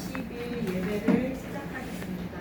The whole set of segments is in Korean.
20일 예배를 시작하겠습니다.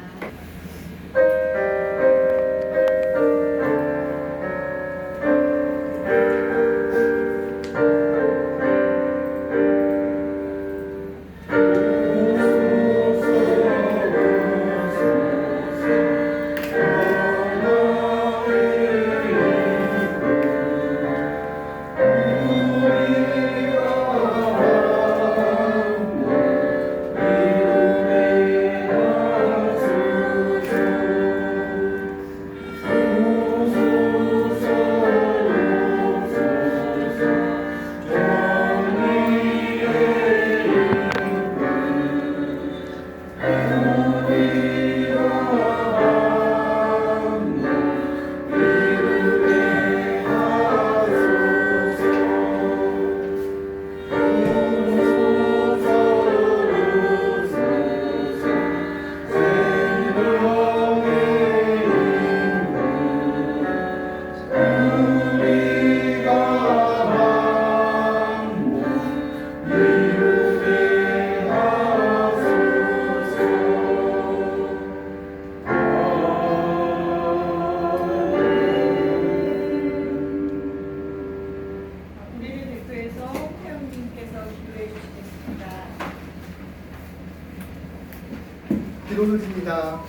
기도를 드립니다.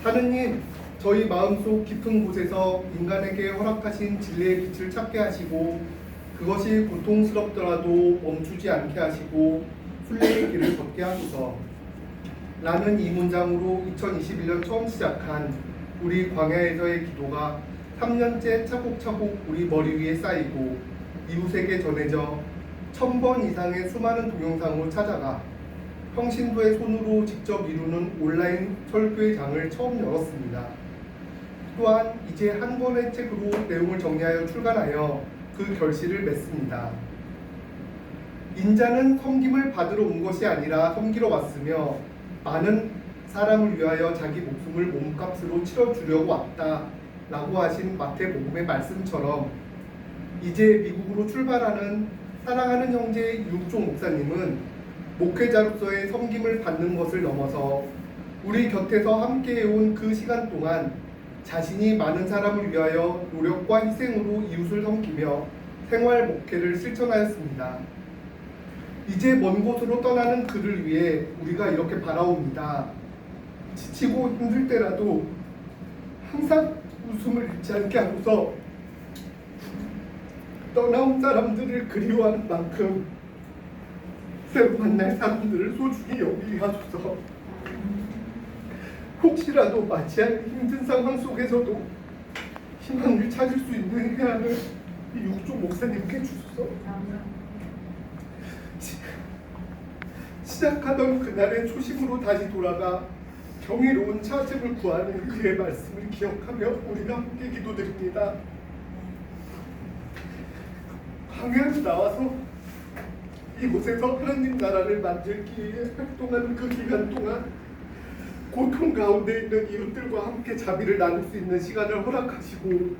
하느님, 저희 마음속 깊은 곳에서 인간에게 허락하신 진리의 빛을 찾게 하시고 그것이 고통스럽더라도 멈추지 않게 하시고 순례의 길을 걷게 하소서. 라는 이 문장으로 2021년 처음 시작한 우리 광야에서의 기도가 3년째 차곡차곡 우리 머리 위에 쌓이고 이웃에게 전해져 1000번 이상의 수많은 동영상으로 찾아가 평신도의 손으로 직접 이루는 온라인 설교회장을 처음 열었습니다. 또한 이제 한 권의 책으로 내용을 정리하여 출간하여 그 결실을 맺습니다. 인자는 섬김을 받으러 온 것이 아니라 섬기러 왔으며 많은 사람을 위하여 자기 목숨을 몸값으로 치러주려고 왔다 라고 하신 마태복음의 말씀처럼 이제 미국으로 출발하는 사랑하는 형제 이육종 목사님은 목회자로서의 섬김을 받는 것을 넘어서 우리 곁에서 함께해온 그 시간 동안 자신이 많은 사람을 위하여 노력과 희생으로 이웃을 섬기며 생활 목회를 실천하였습니다. 이제 먼 곳으로 떠나는 그를 위해 우리가 이렇게 바라옵니다. 지치고 힘들 때라도 항상 웃음을 잃지 않게 하고서 떠나온 사람들을 그리워하는 만큼 새로 만날 사람들을 소중히 여기게 하소서. 혹시라도 맞이할 힘든 상황 속에서도 희망을 찾을 수 있는 해안을 이 육종 목사님께 주소서. 시작하던 그날의 초심으로 다시 돌아가 경이로운 차집을 구하는 그의 말씀을 기억하며 우리가 함께 기도드립니다. 광야로 나와서 이곳에서 하나님 나라를 만들기 위해 활동하는 그 기간 동안 고통 가운데 있는 이웃들과 함께 자비를 나눌 수 있는 시간을 허락하시고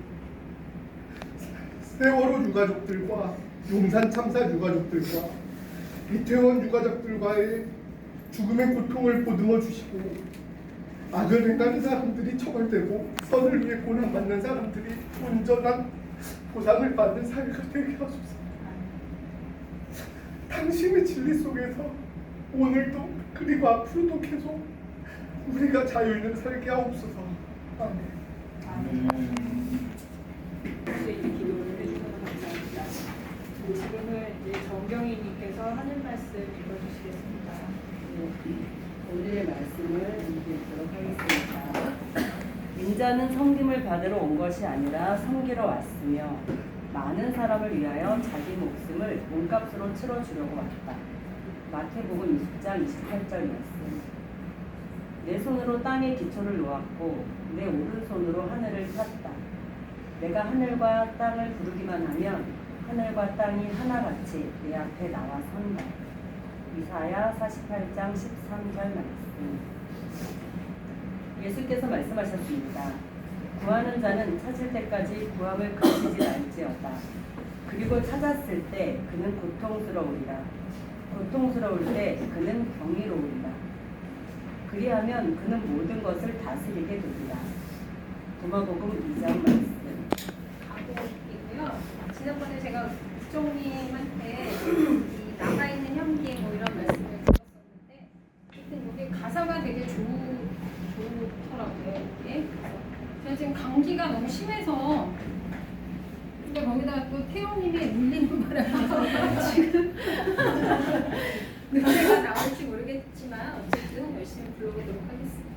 세월호 유가족들과 용산 참사 유가족들과 이태원 유가족들과의 죽음의 고통을 보듬어 주시고 악을 행하는 사람들이 처벌되고 선을 위해 고난받는 사람들이 온전한 보상을 받는 사회가 되게 하소서. 당신의 진리 속에서 오늘도 그리고 앞으로도 계속 우리가 자유있는 살게 하옵소서. 아멘. 이제 기도를 해주셔서 감사합니다. 지금은 이제 정경희님께서 하는 말씀 읽어주시겠습니다. 오늘의 말씀을 읽도록 하겠습니다. 인자는 섬김을 받으러 온 것이 아니라 섬기러 왔으며 많은 사람을 위하여 자기 목숨을 몸값으로 치러주려고 왔다. 마태복음 20장 28절 말씀. 내 손으로 땅에 기초를 놓았고 내 오른손으로 하늘을 폈다. 내가 하늘과 땅을 부르기만 하면 하늘과 땅이 하나같이 내 앞에 나와 선다. 이사야 48장 13절 말씀. 예수께서 말씀하셨습니다. 구하는 자는 찾을 때까지 구함을 그치지 말지어다. 그리고 찾았을 때 그는 고통스러우리라. 고통스러울 때 그는 경이로우리라. 그리하면 그는 모든 것을 다스리게 되리라. 도마복음 2장 말씀. 가곡이고요. 지난번에 제가 국정님한테 이 남아있는 향기 뭐 이런 말씀을 드렸었는데 하여튼 이게 가사가 되게 좋더라고요. 이게. 그래서 제가 지금 감기가 너무 심해서 근데 거기다가 또 태영님이 울리는 바람에 지금 노래가 나올지 모르겠지만 어쨌든 열심히 불러보도록 하겠습니다.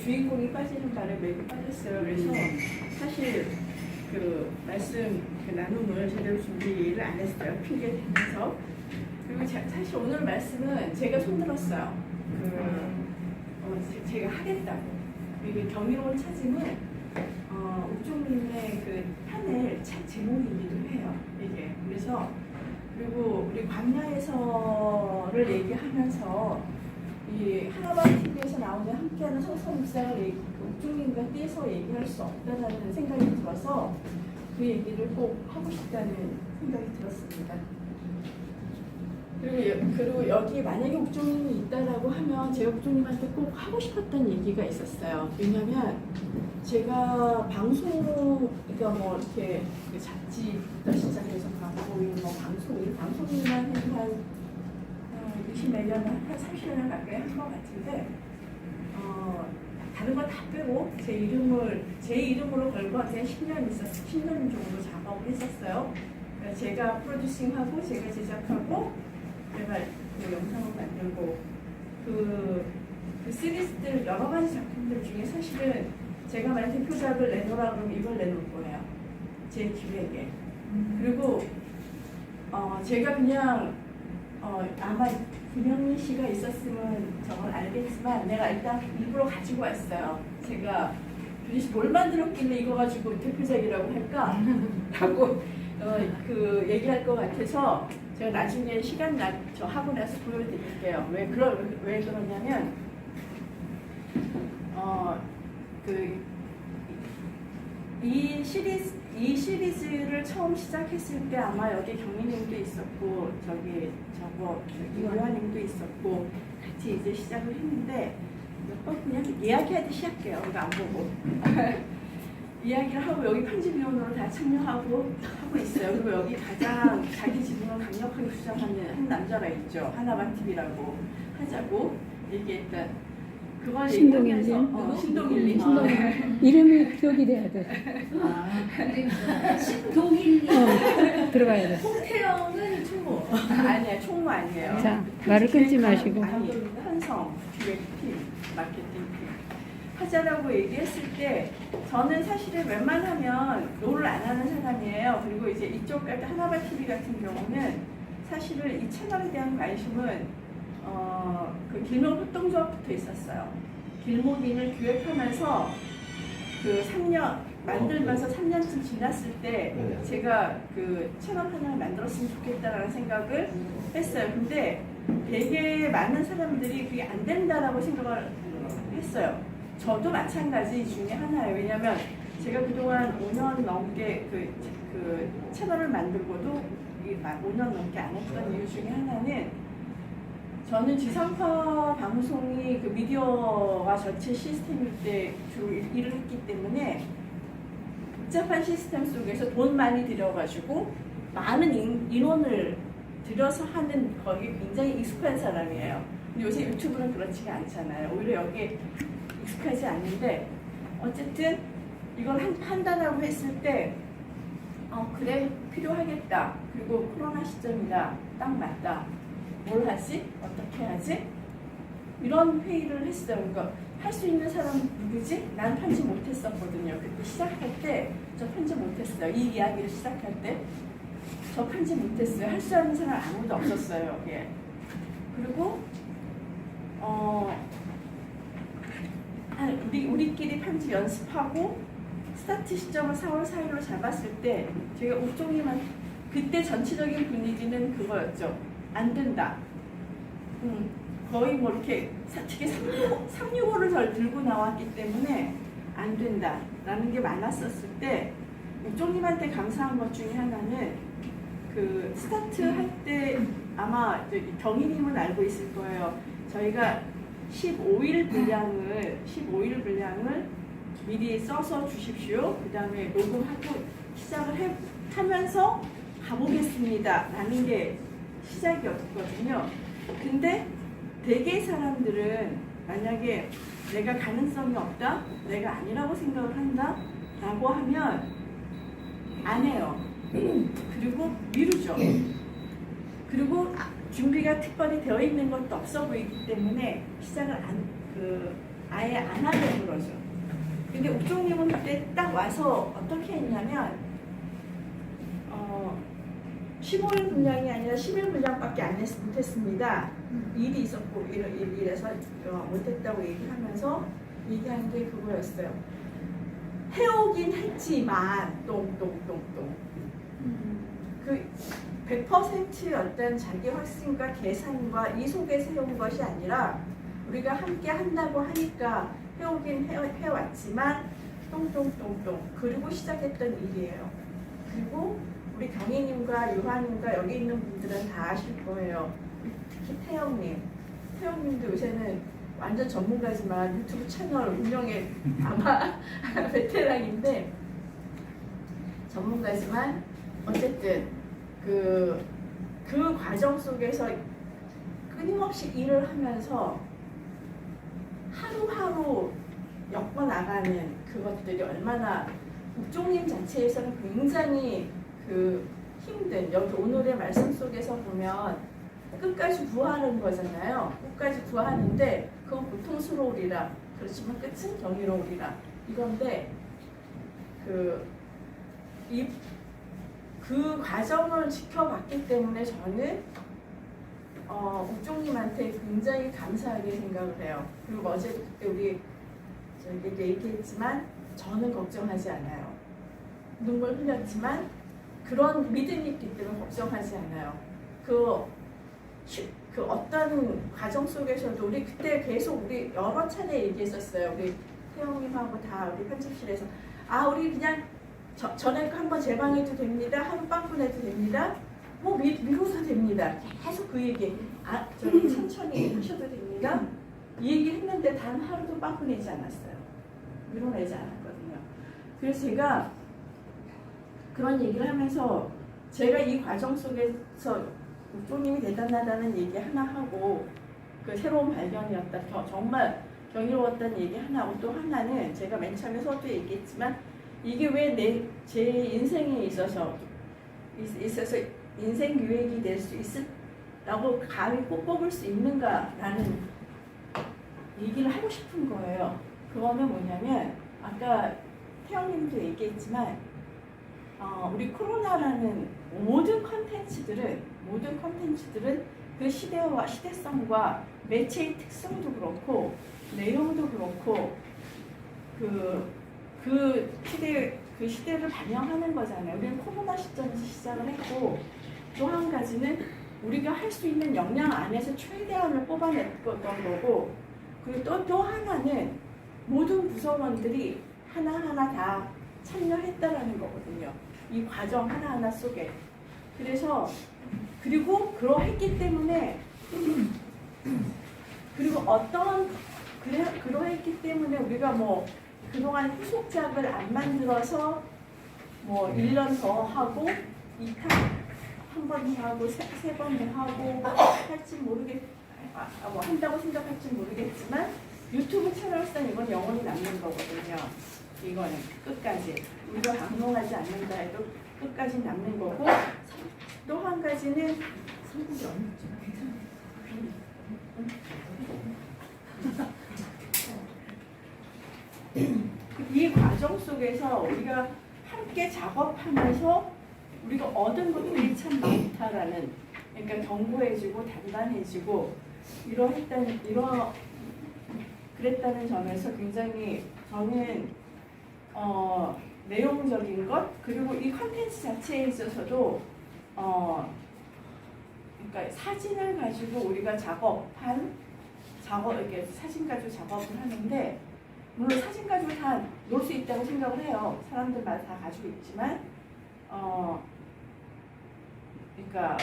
주인공이 빠지는 바람에 맥이 빠졌어요. 그래서 사실 그 말씀 그 나눔을 제대로 준비를 안 했어요. 핑계 대면서. 그리고 사실 오늘 말씀은 제가 손들었어요. 제가 하겠다고. 이게 경이로운 찾음은 옥종님의 그 편의 책 제목이기도 해요. 이게 그래서 그리고 우리 광야에서를 얘기하면서 이 하나바 TV에서 나오는 함께하는 성서 묵상을 옥종님과 떼서 얘기할 수 없다라는 생각이 들어서 그 얘기를 꼭 하고 싶다는 생각이 들었습니다. 그리고 여기 만약에 옥종님이 있다라고 하면 제가 옥종님한테 꼭 하고 싶었던 얘기가 있었어요. 왜냐면 제가 방송, 그러니까 뭐 이렇게 그 잡지부터 시작해서 광고인, 뭐 방송일만 한 20몇 년, 한 30년 가까이 한 것 같은데, 다른 거 다 빼고 제 이름으로 걸고 한 10년 정도 작업을 했었어요. 그러니까 제가 프로듀싱하고, 제가 제작하고, 제가 그 영상을 만들고, 그 시리즈들 여러 가지 작품들 중에 사실은 제가 만약 대표작을 내놓으라 그러면 이걸 내놓을 거예요. 제 기획에. 그리고 제가 그냥 아마 김영민 씨가 있었으면 저걸 알겠지만 내가 일단 일부러 가지고 왔어요. 제가 도대체 뭘 만들었길래 이거 가지고 대표작이라고 할까? 라고 그 얘기할 것 같아서 제가 나중에 시간 저 하고 나서 보여드릴게요. 왜 그러냐면 이 시리즈를 처음 시작했을 때 아마 여기 경희님도 있었고 이화님도 있었고 같이 이제 시작을 했는데 몇 번 그냥 이야기하듯이 할게요. 이거 안 보고 이야기를 하고 여기 편집위원으로 다 참여하고 하고 있어요. 그리고 여기 가장 자기 지분을 강력하게 주장하는 한 남자가 있죠. 하나만 TV라고 하자고 얘기했던 그걸 얘기하면서 신동일님 이름이 기억이 돼야 돼. 신동일님. 들어가야 돼. 홍태영은 총무 아니에요. 총무 아니에요. 자, 말을 끊지 마시고. 아니, 현성 기획팀 마케팅팀 하자라고 얘기했을 때 저는 사실은 웬만하면 롤을 안 하는 사람이에요. 그리고 이제 이쪽 하나바 TV 같은 경우는 사실은 이 채널에 대한 관심은 그 길목 협동조합부터 있었어요. 길목인을 기획하면서 그 3년 만들면서 3년쯤 지났을 때 제가 그 채널 하나를 만들었으면 좋겠다라는 생각을 했어요. 근데 되게 많은 사람들이 그게 안 된다라고 생각을 했어요. 저도 마찬가지 중에 하나예요. 왜냐하면 제가 그동안 5년 넘게 그 채널을 만들고도 5년 넘게 안 했던 이유 중에 하나는 저는 지상파 방송이 그 미디어와 전체 시스템일 때 주로 일을 했기 때문에 복잡한 시스템 속에서 돈 많이 들여가지고 많은 인원을 들여서 하는 거기에 굉장히 익숙한 사람이에요. 근데 요새 유튜브는 그렇지가 않잖아요. 오히려 여기에 익숙하지 않는데 어쨌든 이걸 한다라고 했을 때 그래 필요하겠다. 그리고 코로나 시점이다. 딱 맞다. 뭘 하지? 어떻게 하지? 이런 회의를 했어요. 그러니까 할 수 있는 사람 누구지? 난 편집 못했었거든요. 그때 시작할 때 저 편집 못했어요. 이 이야기를 시작할 때 저 편집 못했어요. 할 수 있는 사람 아무도 없었어요. 여기에. 그리고 우리끼리 편집 연습하고 스타트 시점을 4월 4일로 잡았을 때 제가 옥종이만 그때 전체적인 분위기는 그거였죠. 안 된다. 거의 뭐 이렇게 되게 365를 절 들고 나왔기 때문에 안 된다라는 게 많았었을 때 옥종님한테 감사한 것 중에 하나는 그 스타트 할 때 아마 경희님은 알고 있을 거예요. 저희가 15일 분량을 미리 써서 주십시오. 그 다음에 녹음하고 시작을 하면서 가보겠습니다. 라는 게 시작이었거든요. 근데 대개 사람들은 만약에 내가 가능성이 없다, 내가 아니라고 생각을 한다 라고 하면 안 해요. 그리고 미루죠. 그리고 준비가 특별히 되어 있는 것도 없어 보이기 때문에 시작을 아예 안 하려고 그러죠. 근데 옥종님은 그때 딱 와서 어떻게 했냐면 15일 분량이 아니라 10일 분량밖에 못했습니다. 일이 있었고 이래서 못했다고 얘기하면서 얘기한 게 그거였어요. 해오긴 했지만 똥똥똥똥 그 100%의 어떤 자기 확신과 계산과 이 속에 세운 것이 아니라 우리가 함께 한다고 하니까 해오긴 해왔지만 똥똥똥똥 그리고 시작했던 일이에요. 그리고 우리 경희님과 유화님과 여기 있는 분들은 다 아실 거예요. 특히 태영님도 요새는 완전 전문가지만 유튜브 채널 운영에 아마 베테랑인데 전문가지만 어쨌든 그 과정 속에서 끊임없이 일을 하면서 하루하루 엮어 나가는 그것들이 얼마나 옥종님 자체에서는 굉장히 힘든 여기 오늘의 말씀 속에서 보면 끝까지 구하는 거잖아요. 끝까지 구하는데 그건 고통스러우리라. 그렇지만 끝은 경이로우리라. 이건데 그 과정을 지켜봤기 때문에 저는 옥종님한테 굉장히 감사하게 생각을 해요. 그리고 어제 그때 우리 저희도 얘기했지만 저는 걱정하지 않아요. 눈물 흘렸지만 그런 믿음이 있기 때문에 걱정하지 않아요. 그 어떤 과정 속에서도 우리 그때 계속 우리 여러 차례 얘기했었어요. 우리 태영님하고 다 우리 편집실에서 우리 그냥 전에 한번 재방해도 됩니다. 하루 빵꾸내도 됩니다. 뭐 미뤄도 됩니다. 계속 그 얘기. 저기 천천히 하셔도 됩니다. 이 얘기 했는데 단 하루도 빵꾸내지 않았어요. 밀어내지 않았거든요. 그래서 제가 그런 얘기를 하면서 제가 이 과정 속에서 옥종님이 대단하다는 얘기 하나 하고 그 새로운 발견이었다. 정말 경이로웠다는 얘기 하나 하고 또 하나는 제가 맨 처음에 서도 얘기했지만 이게 왜 제 인생에 있어서 인생 유액이 될 수 있을라고 감히 꼭 뽑을 수 있는가라는 얘기를 하고 싶은 거예요. 그거는 뭐냐면 아까 태영님도 얘기했지만 우리 코로나라는 모든 컨텐츠들은 그 시대와 시대성과 매체의 특성도 그렇고 내용도 그렇고 그 시대를 반영하는 거잖아요. 우리는 코로나 시점에서 시작을 했고 또 한 가지는 우리가 할 수 있는 역량 안에서 최대한을 뽑아냈던 거고 그리고 또 하나는 모든 구성원들이 하나하나 다 참여했다라는 거거든요. 이 과정 하나하나 속에. 그리고 그러했기 때문에 그러했기 때문에 우리가 뭐 그동안 후속작을 안 만들어서 뭐 1년 더 하고 2탄 한 번 하고 세 번 하고 할지 뭐 한다고 생각할지 모르겠지만 유튜브 채널상 이건 영원히 남는 거거든요. 이거는 끝까지 우리가 방송하지 않는다 해도 끝까지 남는 거고 또 한 가지는 성국이 없지만 이 과정 속에서 우리가 함께 작업하면서 우리가 얻은 것들이 참 많다라는 그러니까 견고해지고 단단해지고 그랬다는 점에서 굉장히 저는 내용적인 것 그리고 이 컨텐츠 자체에 있어서도 그러니까 사진을 가지고 우리가 이렇게 사진 가지고 작업을 하는데 물론 사진 가지고 다 놓을 수 있다고 생각을 해요. 사람들마다 다 가지고 있지만 그러니까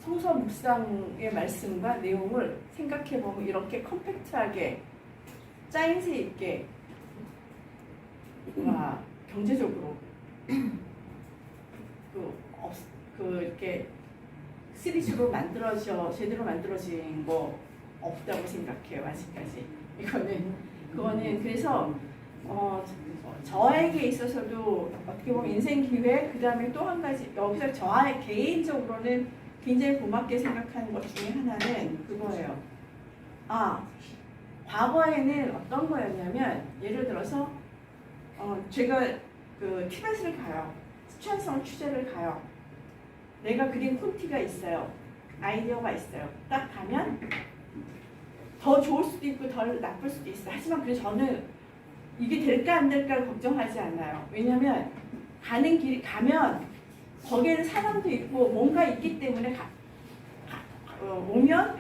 성서 묵상의 말씀과 내용을 생각해 보면 이렇게 컴팩트하게 짜임새 있게 경제적으로 이렇게 시리즈로 제대로 만들어진 거 없다고 생각해요. 아직까지 그거는 그래서 저에게 있어서도 어떻게 보면 인생 기회 그 다음에 또 한 가지 여기서 저의 개인적으로는 굉장히 고맙게 생각하는 것 중에 하나는 그거예요. 과거에는 어떤 거였냐면 예를 들어서 제가 그 티벳을 가요. 스촨성 취재를 가요. 내가 그린 콘티가 있어요. 아이디어가 있어요. 딱 가면 더 좋을 수도 있고 덜 나쁠 수도 있어요. 하지만 그래서 저는 이게 될까 안 될까를 걱정하지 않아요. 왜냐하면 가는 길이 가면 거기에는 사람도 있고 뭔가 있기 때문에 오면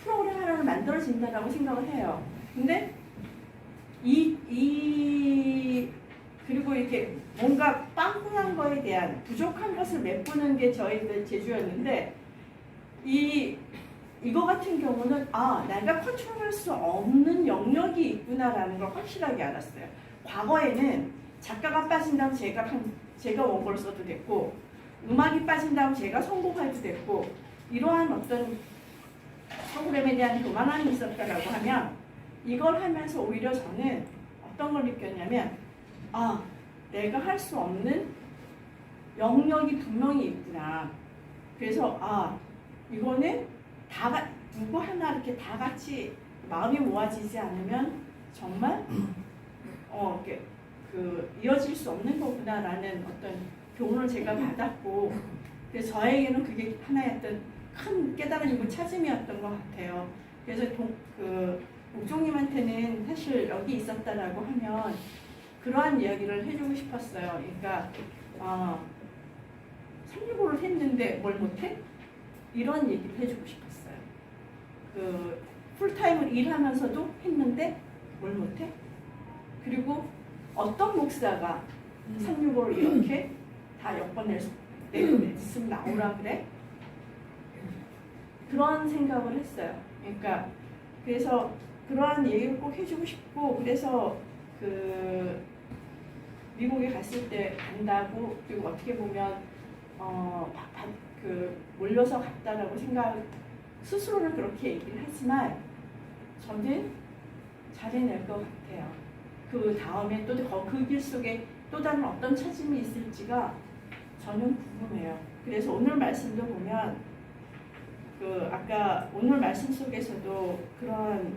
프로그램 하나를 만들어진다라고 생각을 해요. 근데 그리고 이렇게 뭔가 빵꾸난 거에 대한 부족한 것을 메꾸는 게 저희들 제주였는데 이거 같은 경우는 내가 컨트롤할 수 없는 영역이 있구나라는 걸 확실하게 알았어요. 과거에는 작가가 빠진다면 제가 원고를 써도 됐고 음악이 빠진다면 제가 선곡해도 됐고 이러한 어떤 프로그램에 대한 교만함이 있었다라고 하면 이걸 하면서 오히려 저는 어떤 걸 느꼈냐면 내가 할 수 없는 영역이 분명히 있구나. 그래서 이거는 누구 하나 이렇게 다 같이 마음이 모아지지 않으면 정말 이렇게 이어질 수 없는 거구나라는 어떤 교훈을 제가 받았고 그래서 저에게는 그게 하나의 어떤 큰 깨달음이고 찾음이었던 것 같아요. 그래서 옥종님한테는 사실 여기 있었다라고 하면 그러한 이야기를 해주고 싶었어요. 그러니까 365를 했는데 뭘 못해? 이런 얘기를 해주고 싶었어요. 풀타임을 일하면서도 했는데 뭘 못해? 그리고 어떤 목사가 365를 이렇게 다 내렸으면 나오라 그래? 그런 생각을 했어요. 그러니까 그래서 그러한 얘기를 꼭 해주고 싶고 그래서 미국에 갔을 때 간다고 그리고 어떻게 보면 몰려서 갔다라고 스스로는 그렇게 얘기를 하지만 저는 잘해낼 것 같아요. 그 다음에 또 그 길 속에 또 다른 어떤 찾음이 있을지가 저는 궁금해요. 그래서 오늘 말씀도 보면 아까 오늘 말씀 속에서도 그런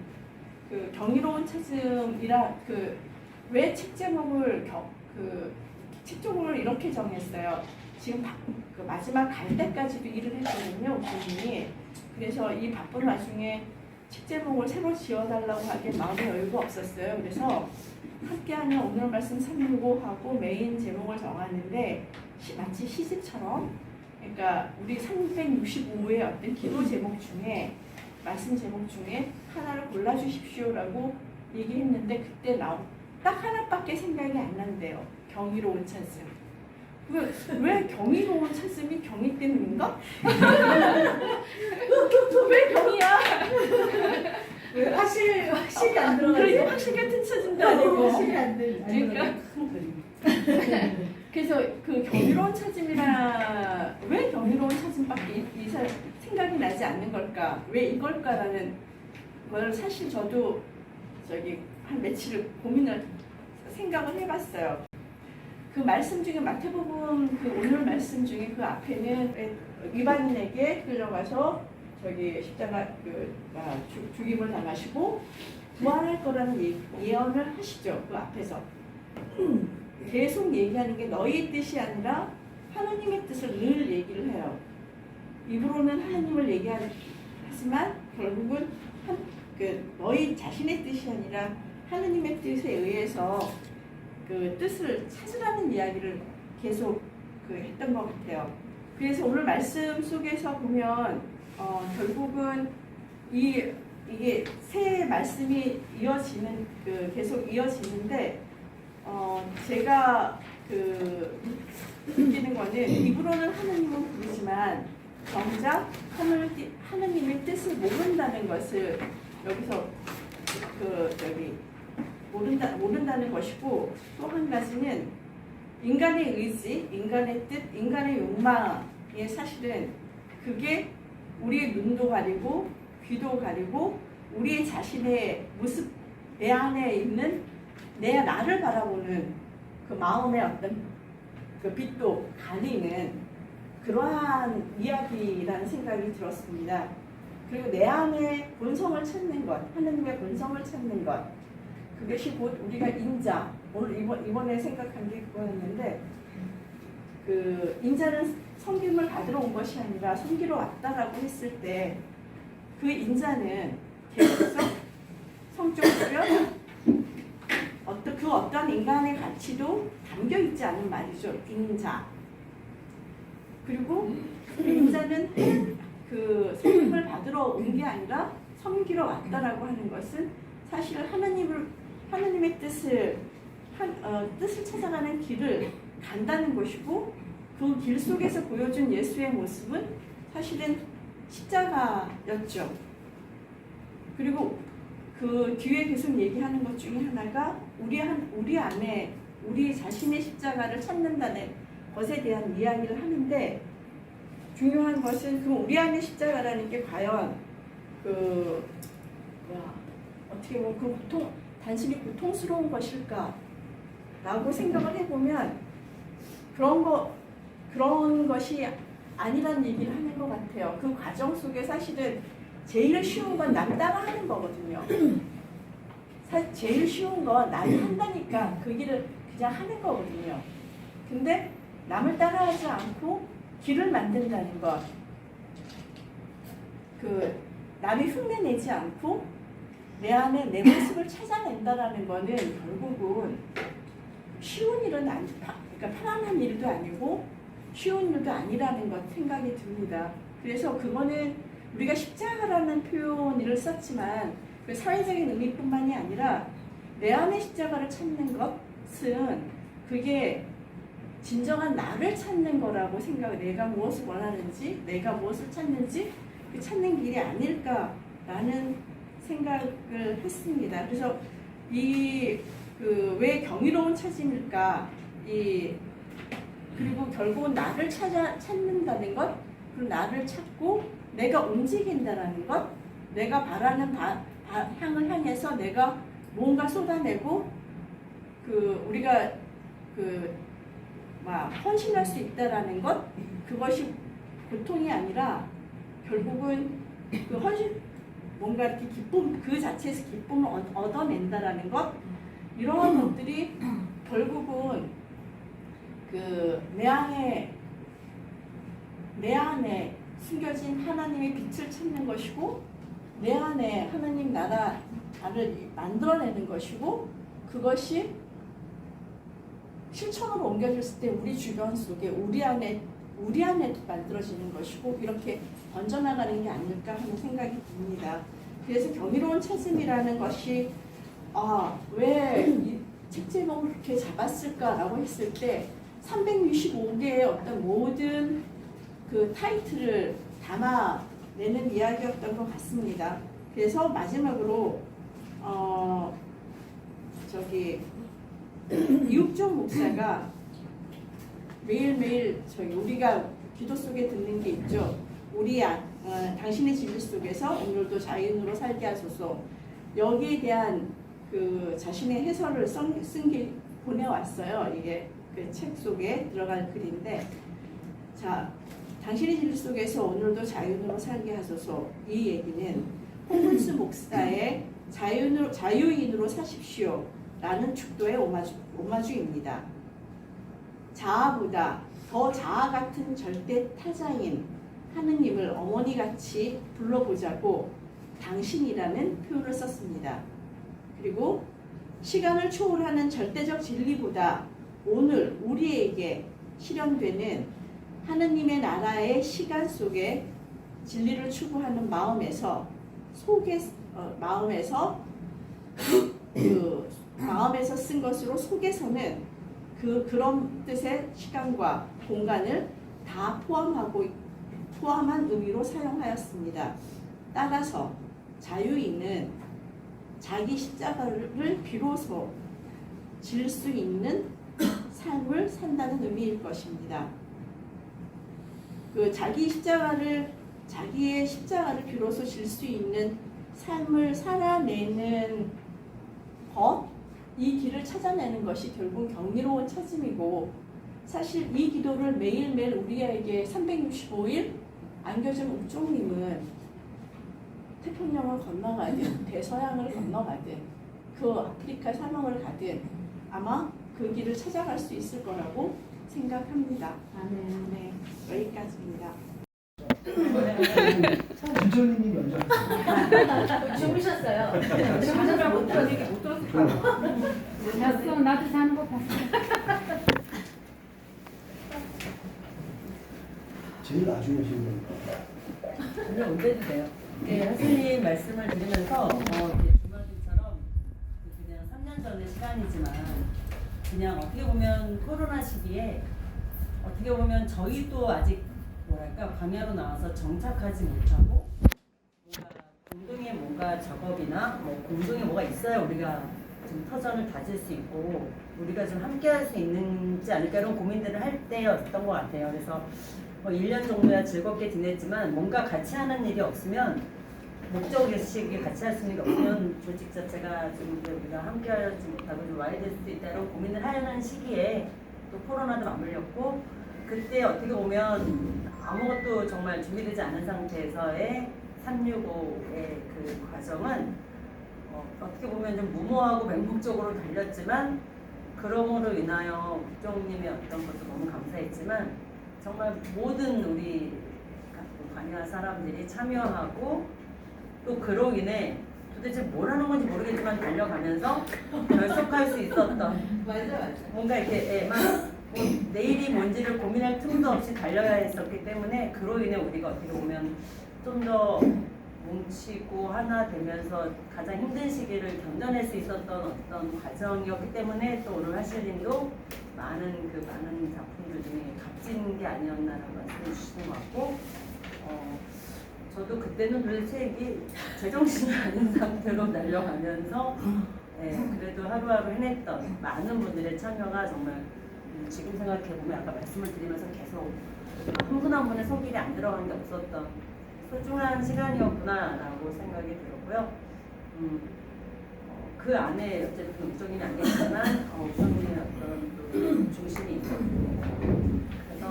경이로운 찾음이라 왜 책 제목을 책 제목을 이렇게 정했어요. 지금 마지막 갈 때까지도 일을 했거든요, 옥주님이. 그래서 이 바쁜 와중에 책 제목을 새로 지어달라고 하기에 마음의 여유가 없었어요. 그래서 함께하는 오늘 말씀 365하고 메인 제목을 정하는데 마치 시집처럼 그러니까 우리 365의 어떤 기도 제목 중에 말씀 제목 중에 하나를 골라주십시오라고 얘기했는데 그때 딱 하나밖에 생각이 안 난대요. 경이로운 찾음. 왜 경이로운 찾음이 경이 때문인가? 왜 경이야? 왜 확실히 안 들어가요? 확실 같은 찾음도 아니고. 확실히 안 들. 그러니까 그래서 경이로운 찾음이라 왜 경이로운 찾음밖에 생각이 나지 않는 걸까? 왜 이걸까라는 걸 사실 저도 한 며칠 생각을 해봤어요. 그 말씀 중에 마태복음 오늘 말씀 중에 그 앞에는 이방인에게 끌려가서 십자가 죽임을 당하시고 부활할 거라는 예언을 하시죠. 그 앞에서 계속 얘기하는 게 너희의 뜻이 아니라 하나님의 뜻을 늘 얘기를 해요. 입으로는 하나님을 얘기하지만 결국은 너희 자신의 뜻이 아니라 하나님의 뜻에 의해서 그 뜻을 찾으라는 이야기를 계속 했던 것 같아요. 그래서 오늘 말씀 속에서 보면 결국은 이게 새 말씀이 이어지는 계속 이어지는데 제가 느끼는 거는 입으로는 하나님을 부르지만 정작 하나님의 뜻을 모른다는 것을 여기서 모른다는 것이고 또 한 가지는 인간의 의지, 인간의 뜻, 인간의 욕망에 사실은 그게 우리의 눈도 가리고 귀도 가리고 우리의 자신의 모습 내 안에 있는 나를 바라보는 그 마음의 어떤 빛도 가리는 그러한 이야기라는 생각이 들었습니다. 그리고 내 안에 본성을 찾는 것, 하느님의 본성을 찾는 것, 그것이 곧 우리가 인자. 오늘 이번에 생각한 게 그거였는데, 그 인자는 섬김을 받으러 온 것이 아니라 섬기러 왔다라고 했을 때, 그 인자는 계속 성적 수련, 그 어떤 인간의 가치도 담겨 있지 않은 말이죠. 인자. 그리고 인자는 그 섬김을 받으러 온 게 아니라 섬기러 왔다라고 하는 것은 사실 하나님의 뜻을 찾아가는 길을 간다는 것이고, 그 길 속에서 보여준 예수의 모습은 사실은 십자가였죠. 그리고 그 뒤에 계속 얘기하는 것 중에 하나가 우리 안에 우리 자신의 십자가를 찾는다는 것에 대한 이야기를 하는데, 중요한 것은 그 우리 안의 십자가라는 게 과연 어떻게 보면 그 단순히 고통스러운 것일까라고 생각을 해보면 그런 것이 아니란 얘기를 하는 것 같아요. 그 과정 속에 사실은 제일 쉬운 건 남 따라하는 거거든요. 제일 쉬운 건 남이 한다니까 그 길을 그냥 하는 거거든요. 근데 남을 따라하지 않고 길을 만든다는 것, 그 남이 흉내내지 않고 내 안에 내 모습을 찾아낸다라는 거는 결국은 쉬운 일은 그러니까 편안한 일도 아니고 쉬운 일도 아니라는 것 생각이 듭니다. 그래서 그거는 우리가 십자가라는 표현을 썼지만 그 사회적인 의미뿐만이 아니라 내 안의 십자가를 찾는 것은 그게 진정한 나를 찾는 거라고 내가 무엇을 원하는지, 내가 무엇을 찾는지 그 찾는 길이 아닐까라는 생각을 했습니다. 그래서 왜 경이로운 찾음일까? 그리고 결국은 나를 찾는다는 것, 그리고 나를 찾고 내가 움직인다라는 것, 내가 바라는 향을 향해서 내가 뭔가 쏟아내고 우리가 헌신할 수 있다라는 것, 그것이 고통이 아니라 결국은 그 뭔가 이렇게 기쁨, 그 자체에서 기쁨을 얻어낸다라는 것, 이러한 것들이 결국은 내 안에 숨겨진 하나님의 빛을 찾는 것이고, 내 안에 하나님 나라를 만들어내는 것이고, 그것이 실천으로 옮겨졌을 때 우리 주변 속에 우리 안에 만들어지는 것이고, 이렇게 번져나가는 게 아닐까 하는 생각이 듭니다. 그래서 경이로운 찾음이라는 것이 왜 이 책 제목을 그렇게 잡았을까라고 했을 때 365개의 어떤 모든 그 타이틀을 담아내는 이야기였던 것 같습니다. 그래서 마지막으로 이육종 목사가 매일매일 우리가 기도 속에 듣는 게 있죠. 당신의 진리 속에서 오늘도 자연으로 살게 하소서. 여기에 대한 그 자신의 해설을 쓴 게 보내왔어요. 이게 그 책 속에 들어갈 글인데, 당신의 진리 속에서 오늘도 자연으로 살게 하소서. 이 얘기는 홍문수 목사의 자유인으로 사십시오 라는 축도의 오마주입니다. 자아보다 더 자아 같은 절대 타자인 하느님을 어머니같이 불러보자고 당신이라는 표현을 썼습니다. 그리고 시간을 초월하는 절대적 진리보다 오늘 우리에게 실현되는 하느님의 나라의 시간 속에 진리를 추구하는 마음에서 쓴 것으로 속에서는 그런 뜻의 시간과 공간을 다 포함한 의미로 사용하였습니다. 따라서 자유인은 자기 십자가를 비로소 질 수 있는 삶을 산다는 의미일 것입니다. 자기의 십자가를 비로소 질 수 있는 삶을 살아내는 것, 이 길을 찾아내는 것이 결국 경이로운 찾음이고, 사실 이 기도를 매일매일 우리에게 365일 안겨준 옥종님은 태평양을 건너가든 대서양을 건너가든 그 아프리카 사막을 가든 아마 그 길을 찾아갈 수 있을 거라고 생각합니다. 네, 여기까지입니다. 김철민님 먼저. 주무셨어요. 주무느라 못 들었으니까 못 들었을 봤어. 나도 자는 거 봤어. 제일 나중에 오시는 분. 오늘 온대도 돼요. 네, 하슬님 말씀을 들으면서 주말들처럼 그냥 3년 전의 시간이지만 그냥 어떻게 보면 코로나 시기에 어떻게 보면 저희도 아직 뭐랄까 광야로 나와서 정착하지 못하고 뭔가 공동의 뭔가 작업이나 뭐 공동의 뭐가 있어야 우리가 좀 터전을 다질 수 있고 우리가 좀 함께할 수 있는지 않을까 이런 고민들을 할 때였던 것 같아요. 그래서 뭐 1년 정도야 즐겁게 지냈지만 뭔가 같이 하는 일이 없으면 목적의식이 같이 할 수 있는 게 없으면 조직 자체가 좀 이제 우리가 함께하지 못하고 좀 와야 될 수도 있다 이런 고민을 하는 시기에 또 코로나도 맞물렸고 그때 어떻게 보면 아무것도 정말 준비되지 않은 상태에서의 365의 그 과정은 어떻게 보면 좀 무모하고 맹목적으로 달렸지만 그럼으로 인하여 국정님의 어떤 것도 너무 감사했지만 정말 모든 우리 관여한 사람들이 참여하고 또 그로 인해 도대체 뭘 하는 건지 모르겠지만 달려가면서 결속할 수 있었던 맞아. 뭔가 이렇게 뭐 내일이 뭔지를 고민할 틈도 없이 달려야 했었기 때문에 그로 인해 우리가 어떻게 보면 좀 더 뭉치고 하나 되면서 가장 힘든 시기를 견뎌낼 수 있었던 어떤 과정이었기 때문에 또 오늘 하실님도 많은 작품들 중에 값진 게 아니었나라는 말씀해 주시는 것 같고 저도 그때는 도대체 이게 제정신이 아닌 상태로 날려가면서 그래도 하루하루 해냈던 많은 분들의 참여가 정말 지금 생각해보면 아까 말씀을 드리면서 계속 한 분 한 분의 손길이 안 들어간 게 없었던 소중한 시간이었구나라고 생각이 들었고요. 그 안에 어쨌든 옥정님이 안 계시지만 옥정님의 어떤 또 중심이 있었고 그래서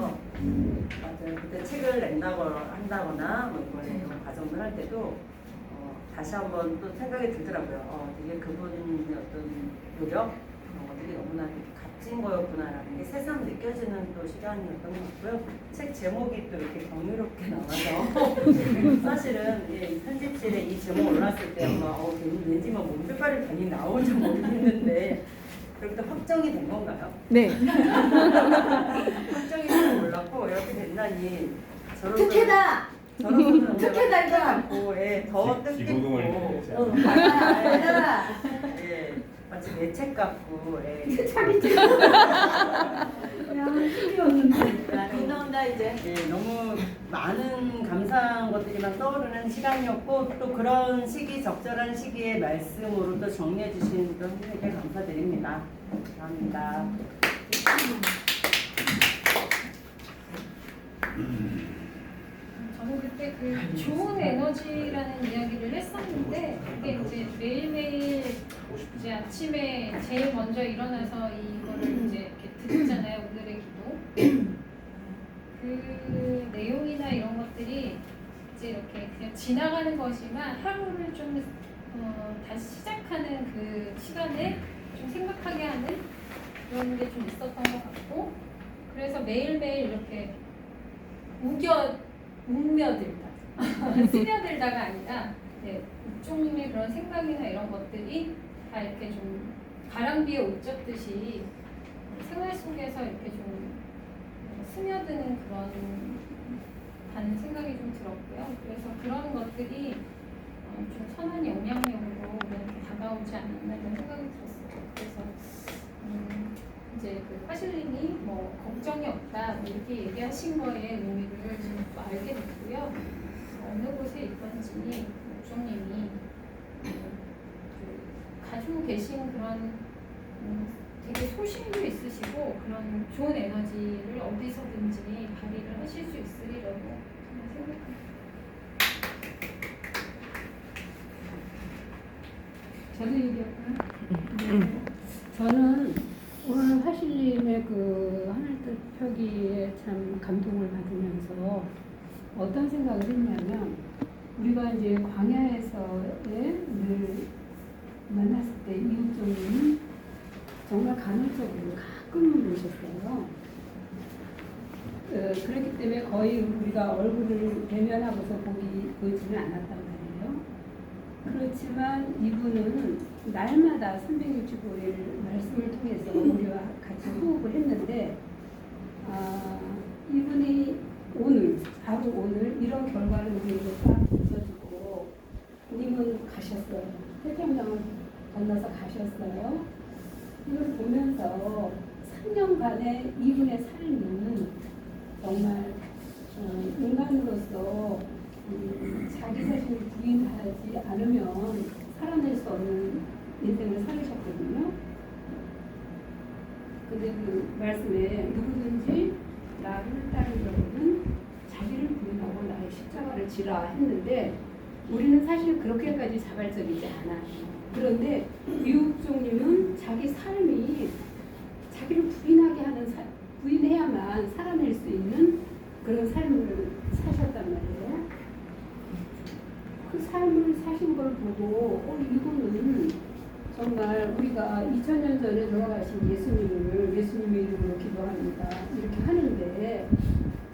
맞아요. 그때 책을 한다거나 뭐 이번에 이런 과정을 할 때도 다시 한번 또 생각이 들더라고요. 되게 그분의 어떤 노력 그런 것들이 너무나 되게 값진 거였구나라는 게 새삼 느껴지는 또 시간이었던 것 같고요. 책 제목이 또 이렇게 경이롭게 나와서 사실은 편집실에 이 제목 올랐을 때 아마 왠지 막 몸둘바리 괜히 나오는지 모르겠는데 그렇게 확정이 된 건가요? 네. 확정이 되고 몰랐고 이렇게 된다니 특혜다. 저런 특혜다 이거. 같고 더 기부금을 뜻깊고 맞아. 마치 내 책 같고 자기 책. 야, 힘이 없는데. 인원다 이제. 너무 많은 감사한 것들이만 떠오르는 시간이었고 또 그런 시기 적절한 시기에 말씀으로 또 정리해 주신 분에게 감사드립니다. 감사합니다. 저는 그때 그 좋은 에너지라는 이야기를 했었는데 그게 이제 매일매일 이제 아침에 제일 먼저 일어나서 이거를 이제 이렇게 듣잖아요. 오늘의 기도. 그 내용이나 이런 것들이 이제 이렇게 그냥 지나가는 거지만 하루를 좀 다시 시작하는 그 시간에 좀 생각하게 하는 그런 게 좀 있었던 것 같고 그래서 매일매일 이렇게 웅며들다 스며들다가 아니라 옥종님의 그런 생각이나 이런 것들이 다 이렇게 좀 가랑비에 옷 젖듯이 생활 속에서 이렇게 좀 스며드는 그런 생각이 좀 들었고요. 그래서 그런 것들이 좀 선한 영향력으로 우리한테 다가오지 않았나 이런 생각이 들었어요. 그래서 이제 그 화실님이 뭐 걱정이 없다 뭐 이렇게 얘기하신 거에 의미를 좀 또 알게 됐고요. 어느 곳에 있던지 옥종님이 가지고 계신 그런 되게 소신도 있으시고 그런 좋은 에너지를 어디서든지 발휘를 하실 수 있으리라고 생각합니다. 저도 얘기할까요? 저는 오늘 화실님의 그 하늘뜻 펴기에 참 감동을 받으면서 어떤 생각을 했냐면 우리가 이제 광야에서의 늘 만났을 때 이육종님은 정말 간헐적으로 가끔 오셨어요. 그렇기 때문에 거의 우리가 얼굴을 대면하고서 보지는 않았단 말이에요. 그렇지만 이분은 날마다 365일 말씀을 통해서 우리와 같이 호흡을 했는데 이분이 오늘, 바로 오늘 이런 결과를 우리에게 딱 보여주고 님은 가셨어요. 태평양을 건너서 가셨어요. 이걸 보면서 3년간의 이분의 삶은 정말 인간으로서 자기 자신을 부인하지 않으면 살아낼 수 없는 인생을 살으셨거든요. 근데 그 말씀에 누구든지 나를 따르려고는 자기를 부인하고 나의 십자가를 지라 했는데 우리는 사실 그렇게까지 자발적이지 않아요. 그런데 이육종님은 자기 삶이 자기를 부인하게 하는 부인해야만 살아낼 수 있는 그런 삶을 사셨단 말이에요. 그 삶을 사신 걸 보고 이분은 정말 우리가 2000년 전에 돌아가신 예수님의 이름으로 기도합니다 이렇게 하는데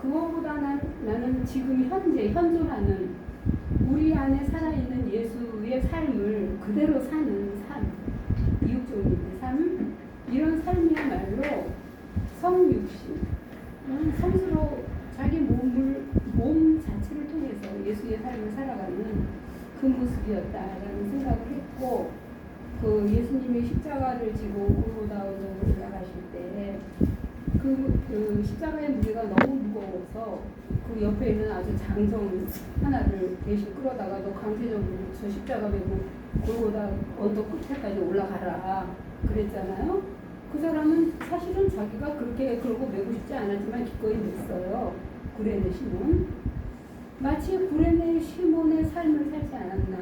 그거보다 나는 지금 현재 현존하는 우리 안에 살아있는 예수의 삶을 그대로 사는 삶, 이육종님의 삶, 이런 삶이야말로 성육신, 스스로 자기 몸 자체를 통해서 예수의 삶을 살아가는 그 모습이었다라는 생각을 했고, 그 예수님이 십자가를 지고 골고다로 올라가실 때 그 십자가의 무게가 너무 무거워서 그 옆에 있는 아주 장정 하나를 대신 끌어다가 너 강제적으로 저 십자가 메고 골고다 언덕 끝에까지 올라가라 그랬잖아요. 그 사람은 사실은 자기가 그렇게 그러고 메고 싶지 않았지만 기꺼이 냈어요. 구레네 시몬. 마치 구레네 시몬의 삶을 살지 않았나.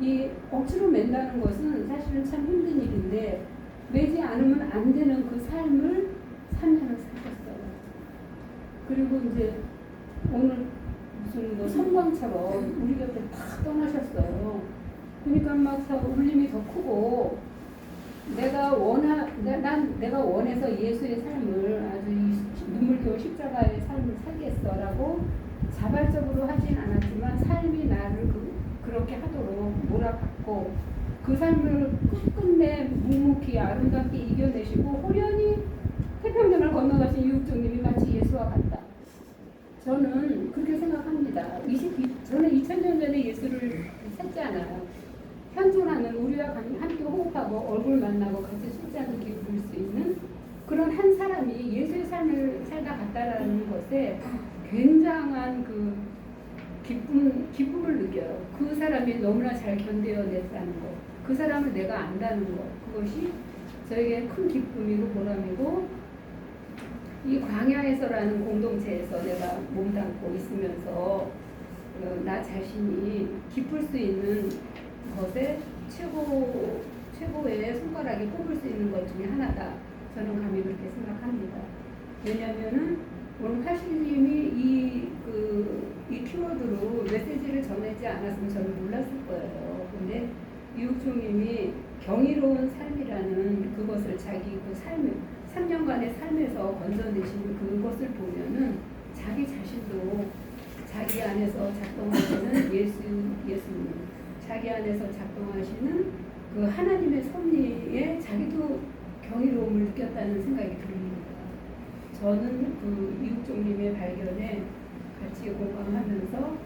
이 억지로 맨다는 것은 사실은 참 힘든 일인데 매지 않으면 안 되는 그 삶을 3년을 사셨어요. 그리고 이제 오늘 무슨 뭐 섬광처럼 우리 곁에 팍 떠나셨어요. 그러니까 막 울림이 더 크고 내가 원해서 예수의 삶을 아주 눈물겨울 십자가의 삶을 살겠어라고 자발적으로 하진 않았지만 삶이 나를 그렇게 하도록 몰아받고 그 삶을 끝끝내 묵묵히 아름답게 이겨내시고 호련히 태평양을 건너가신 이육종님이 마치 예수와 같다. 저는 그렇게 생각합니다. 저는 2000년 전에 예수를 찾잖아요. 현존하는 우리와 함께 호흡하고 얼굴 만나고 같이 술잔 함께 부를 수 있는 그런 한 사람이 예수의 삶을 살다 갔다라는 것에 굉장한 그 기쁨을 느껴요. 그 사람이 너무나 잘 견뎌냈다는 것, 그 사람을 내가 안다는 것, 그것이 저에게 큰 기쁨이고 보람이고, 이 광야에서라는 공동체에서 내가 몸담고 있으면서 나 자신이 기쁠 수 있는 것에 최고의 손가락에 꼽을 수 있는 것 중에 하나다. 저는 감히 그렇게 생각합니다. 왜냐하면은 오늘 하실님이 이 키워드로 메시지를 전하지 않았으면 저는 몰랐을 거예요. 근데 이육종님이 경이로운 삶이라는 그것을 자기 그 삶을 3년간의 삶에서 건져내신 그것을 보면은 자기 자신도 자기 안에서 작동하시는 예수님, 자기 안에서 작동하시는 그 하나님의 섭리에 자기도 경이로움을 느꼈다는 생각이 듭니다. 저는 그 이육종님의 발견에 같이 공감하면서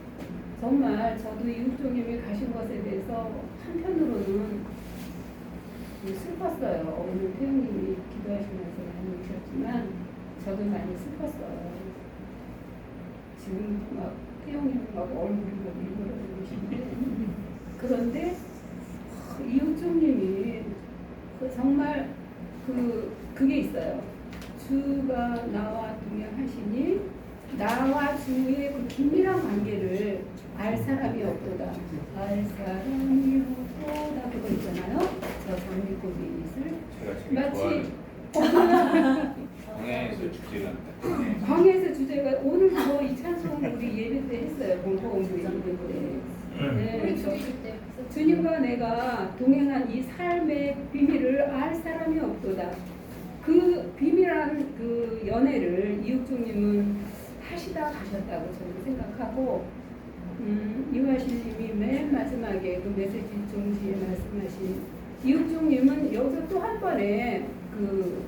정말 저도 이육종님이 가신 것에 대해서 한편으로는 슬펐어요. 오늘 태영님이 기도하시면서 많이 오셨지만 저도 많이 슬펐어요. 지금 막 태영님 막 얼굴이 막 일그러지신데 그런데 이육종님이 정말 그게 있어요. 주가 나와 동행하시니 나와 주의 그 긴밀한 관계를 알 사람이 없도다. 알 사람이 없도다. 그거 있잖아요. 저 장미꽃의 이슬. 마치 광야에서 주제가 광야에서 주제가 오늘 그거 이 찬송 우리 예배 때 했어요. 공포 공부 예배 때. 있을 때 주님과 내가 동행한 이 삶의 비밀을 알 사람이 없도다. 그 비밀한 그 연애를 이육종님은 하시다 가셨다고 저는 생각하고, 이화실님이 맨 마지막에 그 메시지 종지에 말씀하신 이육종님은 여기서 또 한 번에 그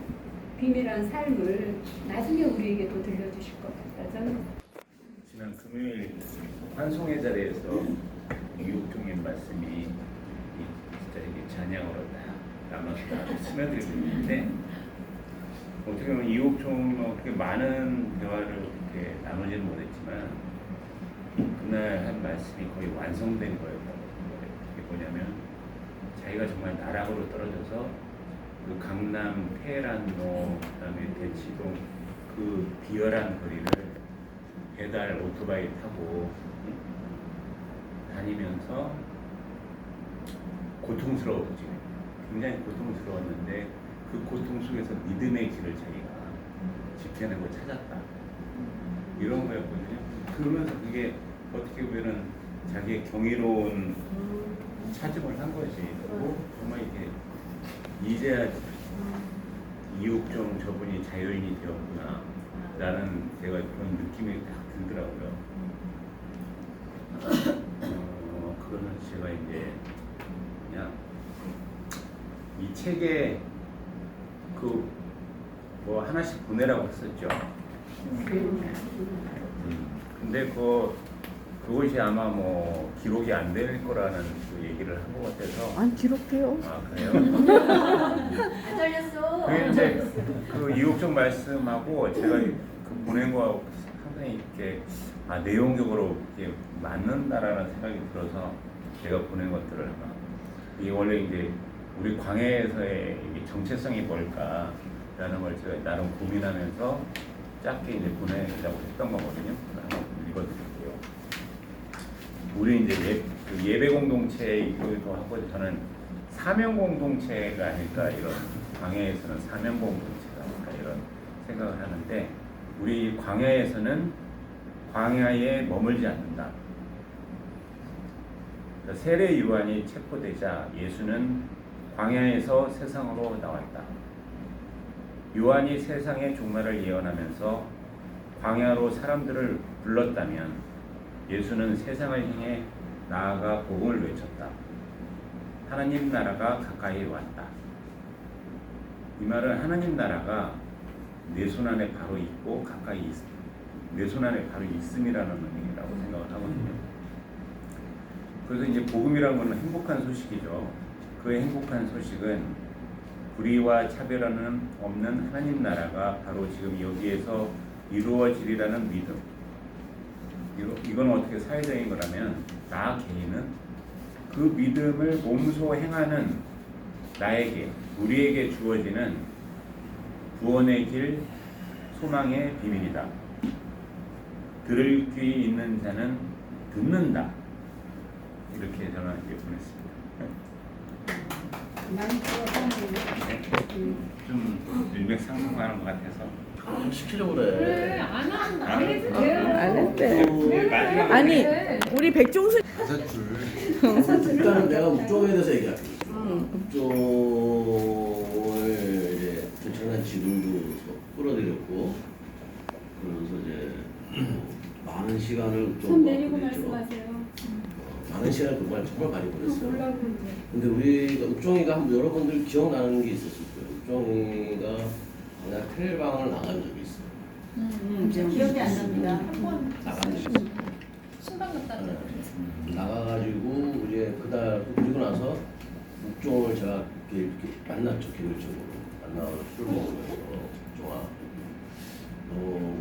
비밀한 삶을 나중에 우리에게 또 들려주실 것 같다. 저는 지난 금요일 환송의 자리에서 이육종님 말씀이 진짜 이게 잔향으로 딱 남았다 스며들고 있는데, 어떻게 보면 이육종님하고 그렇게 많은 대화를 그렇게 나누지는 못했지만 그날 한 말씀이 거의 완성된 거였다고 생각해요. 그게 뭐냐면 자기가 정말 나락으로 떨어져서 그 강남 테헤란로 그다음에 대치동 그 비열한 거리를 배달 오토바이 타고 다니면서 고통스러웠지. 굉장히 고통스러웠는데 그 고통 속에서 믿음의 길을 자기가 지켜내고 찾았다. 이런 거였거든요. 그러면서 그게 어떻게 보면은 자기의 경이로운 찾음을 한 거지. 그리고 정말 이게 이제야 이육종 저분이 자연인이 되었구나 라는 제가 그런 느낌이 딱 들더라고요. 그러면서 제가 이제 그냥 이 책에 그 뭐 하나씩 보내라고 했었죠. 근데 그것이 아마 뭐 기록이 안 될 거라는 그 얘기를 한 것 같아서. 안 기록돼요. 아 그래요? 안 잘렸어. 그게 이제 그 이육종 말씀하고 제가 그 보낸 거하고 상당히 이렇게 내용적으로 이렇게 맞는다라는 생각이 들어서 제가 보낸 것들을 아마 이게 원래 이제 우리 광야에서의 이게 정체성이 뭘까라는 걸 제가 나름 고민하면서 짧게 이제 보내려고 했던 거거든요. 한번 읽어드릴게요. 우리 이제 예배 공동체이기도 하고 저는 사명 공동체가 아닐까, 이런 광야에서는 사명 공동체가 아닐까 이런 생각을 하는데, 우리 광야에서는 광야에 머물지 않는다. 세례 요한이 체포되자 예수는 광야에서 세상으로 나왔다. 요한이 세상의 종말을 예언하면서 광야로 사람들을 불렀다면 예수는 세상을 향해 나아가 복음을 외쳤다. 하나님 나라가 가까이 왔다. 이 말은 하나님 나라가 내 손 안에 바로 있고 가까이 내 손 안에 바로 있음이라는 의미라고 생각을 하거든요. 그래서 이제 복음이라는 것은 행복한 소식이죠. 그 행복한 소식은 불의와 차별화는 없는 하나님 나라가 바로 지금 여기에서 이루어지리라는 믿음. 이건 어떻게 사회적인 거라면 나 개인은 그 믿음을 몸소 행하는 나에게, 우리에게 주어지는 구원의 길, 소망의 비밀이다. 들을 귀 있는 자는 듣는다. 이렇게 저는 이제 보냈습니다. 좀 일맥상통하는 것 같아서. 시키려고 그래. 그래 안 해도 돼요. 안 했대. 마지막 아니 우리 백종수 다섯 줄. 일단은 내가 묵종에 대해서 얘기할게. 묵종을 이제 엄청난 지도도 끌어들였고, 그러면서 이제 많은 시간을 손 내리고 보냈죠. 말씀하세요. 많은 시간을 정말 많이 보냈어요. 몰라고 그러는데. 근데 우리가 욱종이가 여러분들 기억나는 게 있었을 거예요. 욱종이가 그냥 텔방을 나간 적이 있어요. 기억이 안 납니다. 나간 적이 있어요. 신방 갔다 왔잖아. 나가가지고 이제 그날 그리고 나서 욱종을 제가 이렇게 만났죠. 개별적으로 만나서 술 먹으면서 욱종아,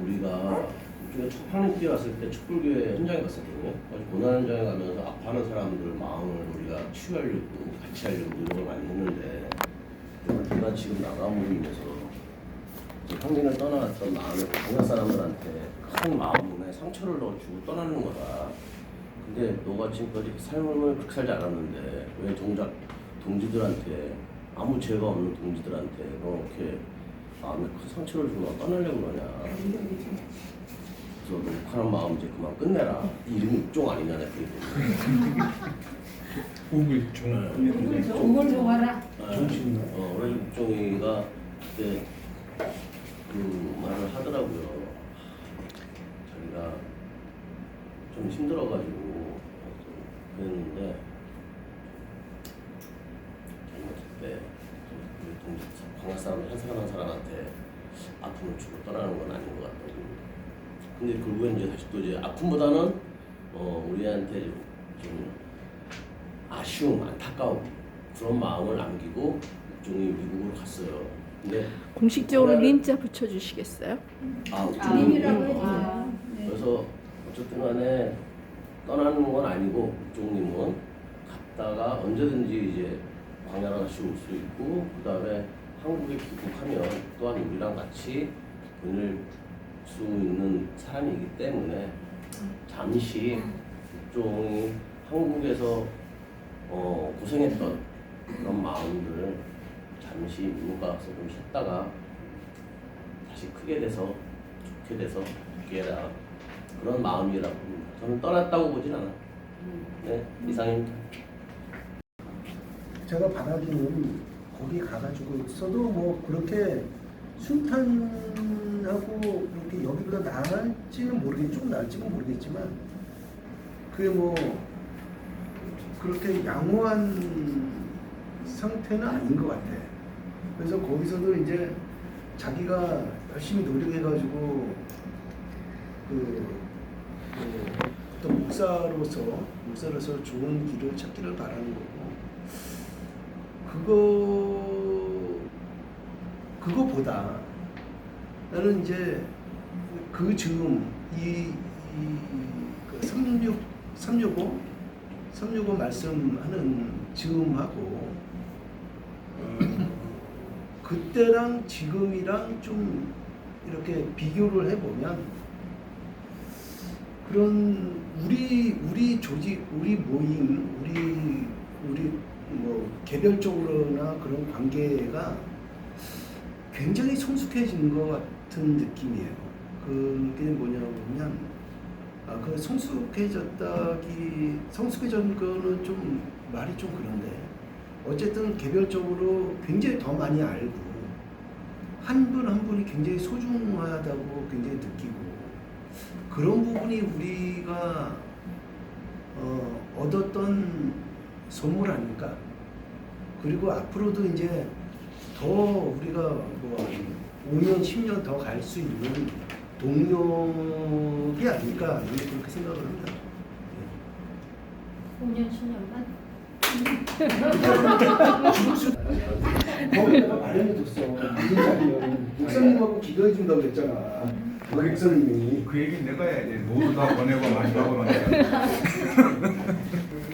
우리가 욱종이 첫 한국교회 왔을 때 촛불교회 현장에 갔었거든요. 고난 현장에 가면서 아파하는 사람들 마음을 우리가 치유하려고 같이 하려고 노력을 많이 했는데, 우리가 지금 나감으로 인해서 향민을 떠나왔던 마음에 광야 사람들한테 큰 마음에 상처를 넣어주고 떠나는 거다. 근데 너가 지금까지 삶을 그렇게 살지 않았는데 왜 정작 동지들한테, 아무 죄가 없는 동지들한테 너 이렇게 마음에 큰 상처를 주고 떠나려고 그러냐. 그래서 너 욱하는 마음 이제 그만 끝내라. 이름이 욱종 아니냐, 내가 그랬더니. 우물종. 정말 좋아라. 우리 국종이가 그때 그 말을 하더라고요. 자기가 좀 힘들어가지고 그랬는데 잘못했대. 광야 사람 한 사람한테 아픔을 주고 떠나는 건 아닌 것 같다고. 근데 결국엔 이제 다시 또 이제 아픔보다는 우리한테 좀 아쉬움, 안타까움 그런 마음을 남기고 국종이 미국으로 갔어요. 근데 공식적으로 님자 붙여주시겠어요? 님이라고 해주세요. 아, 네. 그래서 어쨌든 간에 떠나는 건 아니고 국종님은 갔다가 언제든지 이제 광야로 다시 올 수 있고 그 다음에 한국에 귀국하면 또한 우리랑 같이 보낼 수 있는 사람이기 때문에 잠시 국종이 한국에서 고생했던 그런 마음들을 잠시 미국 가서 좀 쉬었다가 다시 크게 돼서 좋게 돼서 좋게 해라 그런 마음이라고 봅니다. 저는 떠났다고 보진 않아요. 네, 이상입니다. 제가 바라기는 거기 가가지고 있어도 뭐 그렇게 순탄하고 그렇게 여기보다 나을지는 모르겠, 좀 나을지는 모르겠지만 그게 뭐 그렇게 양호한 상태는 아닌 것 같아. 그래서 거기서도 이제 자기가 열심히 노력해가지고 어떤 목사로서 좋은 길을 찾기를 바라는 거고. 그거보다 나는 이제 그 즈음 그 365 말씀하는 즈음하고 그때랑 지금이랑 좀 이렇게 비교를 해보면 그런 우리 조직, 우리 모임, 우리 뭐 개별적으로나 그런 관계가 굉장히 성숙해지는 것 같은 느낌이에요. 그게 뭐냐면 그 성숙해진 거는 좀 말이 좀 그런데 어쨌든 개별적으로 굉장히 더 많이 알고 한 분 한 분이 굉장히 소중하다고 굉장히 느끼고 그런 부분이 우리가 얻었던 선물 아닐까? 그리고 앞으로도 이제 더 우리가 뭐 5년, 10년 더 갈 수 있는 동력이 아닐까 그렇게 생각을 합니다. 5년, 10년만? 거기다가 마련해뒀어. 무슨 자리면 목사님하고 기도해 준다고 했잖아. 목사님이. 그 얘기 내가 해야지. 모두 다 보내고 마지막으로 그러니까.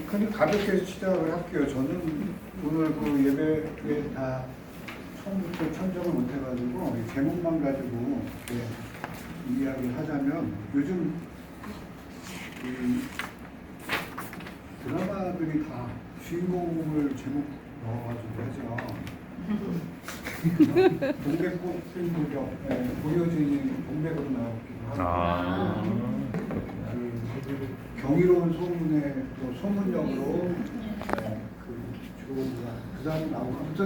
그냥 가볍게 시작을 할게요. 저는 오늘 그 예배에 다 처음부터 참석을 못해가지고 제목만 가지고 이렇게 이야기를 하자면 요즘 이 드라마들이 다 주인공을 제목 넣어가지고 하죠. 동백꽃 필무죠. 고효진이 동백으로 나오기도 하고. 그 경이로운 소문의 또 소문역으로 그 사람이 나오고 아무튼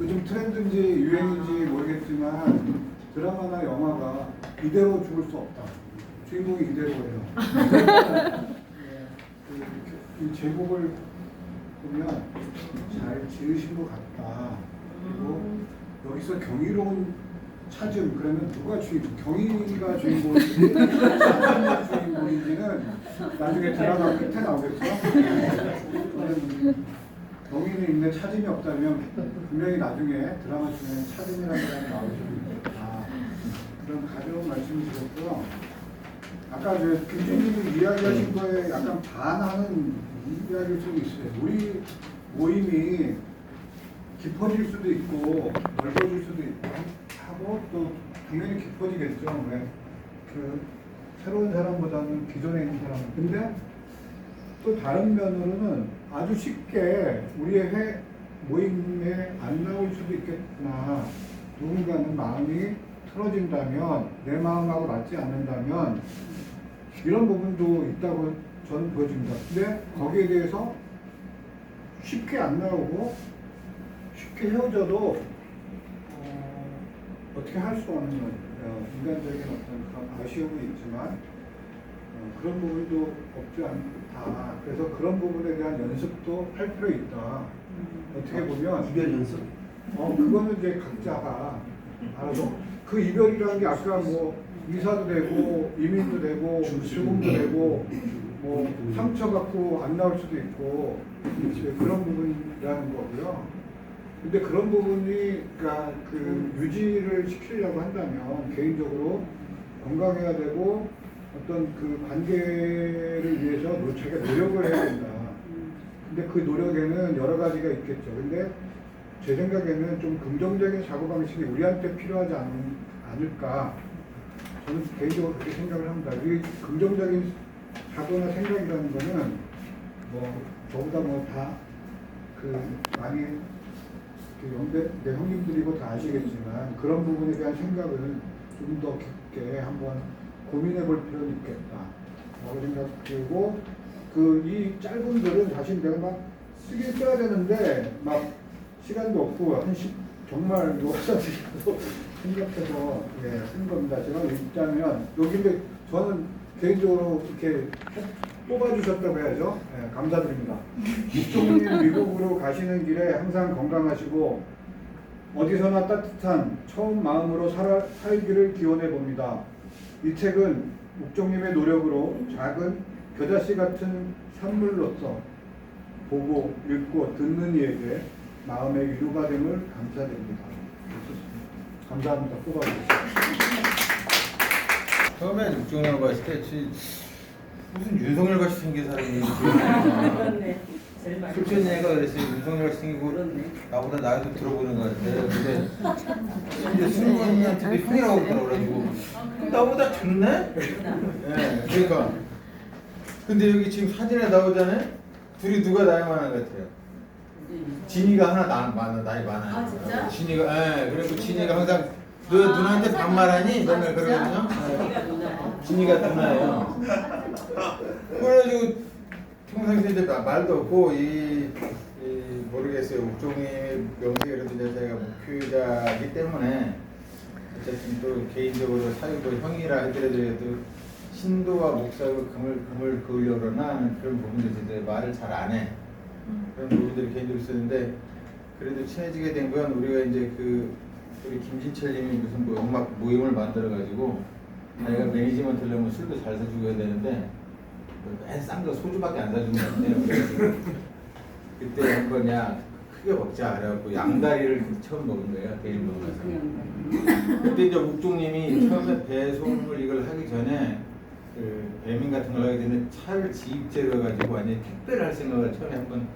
요즘 트렌드인지 유행인지 모르겠지만 드라마나 영화가 이대로 죽을 수 없다. 주인공이 이대로예요. 이 제목을 보면 잘 지으신 것 같다. 그리고 여기서 경이로운 찾음 그러면 누가 주인공? 경이가 주인공인지 찾음이 주인공인지는 나중에 드라마 끝에 나오겠죠? 경이는 있는데 찾음이 없다면 분명히 나중에 드라마 중에 찾음이라는 사람이 나올 수 있다. 그런 가벼운 말씀을 드렸고요. 아까 김준님이 이야기하신 거에 약간 반하는 이야기가 좀 있어요. 우리 모임이 깊어질 수도 있고 넓어질 수도 있고 하고 또 당연히 깊어지겠죠. 왜? 그 새로운 사람보다는 기존에 있는 사람. 근데 또 다른 면으로는 아주 쉽게 우리의 모임에 안 나올 수도 있겠구나. 누군가는 마음이 틀어진다면 내 마음하고 맞지 않는다면 이런 부분도 있다고 저는 보여집니다. 근데 거기에 대해서 쉽게 안 나오고 쉽게 헤어져도 어떻게 할 수 없는 인간적인 어떤 그런 아쉬움이 있지만 그런 부분도 없지 않다. 그래서 그런 부분에 대한 연습도 할 필요 있다. 어떻게 보면 이별 연습. 그거는 이제 각자가 알아서 그 이별이라는 게 아까 뭐 이사도 되고 이민도 되고 죽음도 되고 뭐 상처 갖고 안 나올 수도 있고 그런 부분이라는 거고요. 근데 그런 부분이 그러니까 그 유지를 시키려고 한다면 개인적으로 건강해야 되고 어떤 그 관계를 위해서 자기가 노력을 해야 된다. 근데 그 노력에는 여러 가지가 있겠죠. 근데 제 생각에는 좀 긍정적인 사고방식이 우리한테 필요하지 않을까. 저는 개인적으로 그렇게 생각을 합니다. 이 긍정적인 사고나 생각이라는 거는 뭐 저보다 뭐 다 그 많이 내 형님들이고 다 아시겠지만 그런 부분에 대한 생각을 좀 더 깊게 한번 고민해 볼 필요는 있겠다. 라고 생각하고 이 짧은 글은 사실 내가 막 쓰긴 써야 되는데 막 시간도 없고 정말 욕사지라고 생각해서 쓴 겁니다. 제가 읽자면 여기인데 저는 개인적으로 이렇게 뽑아주셨다고 해야죠. 감사드립니다. 육종님 미국으로 가시는 길에 항상 건강하시고 어디서나 따뜻한 처음 마음으로 살기를 기원해 봅니다. 이 책은 묵종님의 노력으로 작은 겨자씨 같은 산물로서 보고 읽고 듣는 이에게 마음의 위로가 됨을 감사드립니다. 감사합니다. 뽑아주셨습니다. 처음에 육종이라고 봤을 때 무슨 윤석열 같이 생긴 사람이 그렇네. 제일 많이. 솔직히 내가 그랬어요. 윤석열 같이 생기고 나보다 나이도 들어보는 것 같아. 근데 승관이한테도 형이라고 그러더라고. 나보다 젊네? 네, 그러니까. 근데 여기 지금 사진에 나오잖아요. 둘이 누가 나이 많은 것 같아요? 진이가 하나 나이 많아요. 아 진짜? 진이가, 예. 그리고 진이가 항상 너 누나한테 반말하니? 맨날 그러거든요. 진이가 누나예요. 그래가지고 평상시에 이제 말도 없고 모르겠어요. 옥종의 명색이라도 이제 제가 목표자이기 때문에 어쨌든 또 개인적으로 사유도 형이라 하더라도 신도와 목사로 금을 그으려고 그러나 그런 부분들이 이제 말을 잘 안 해. 그런 부분들이 개인적으로 있었는데 그래도 친해지게 된 건 우리가 이제 우리 김진철님이 무슨 뭐 음악 모임을 만들어가지고 내가 매니지먼트 하려면 술도 잘 사주고 해야 되는데 맨 싼 거 소주밖에 안 사주는 것 같아요. 그때 한번 야 크게 먹자 그래갖고 양다리를 처음 먹은 거예요. 데일 먹어서. 그때 이제 묵종님이 처음에 배송을 이걸 하기 전에 그 배민 같은 걸 하게 되는데 차를 지입제로 해가지고 완전히 택배를 할 생각을 처음에 한번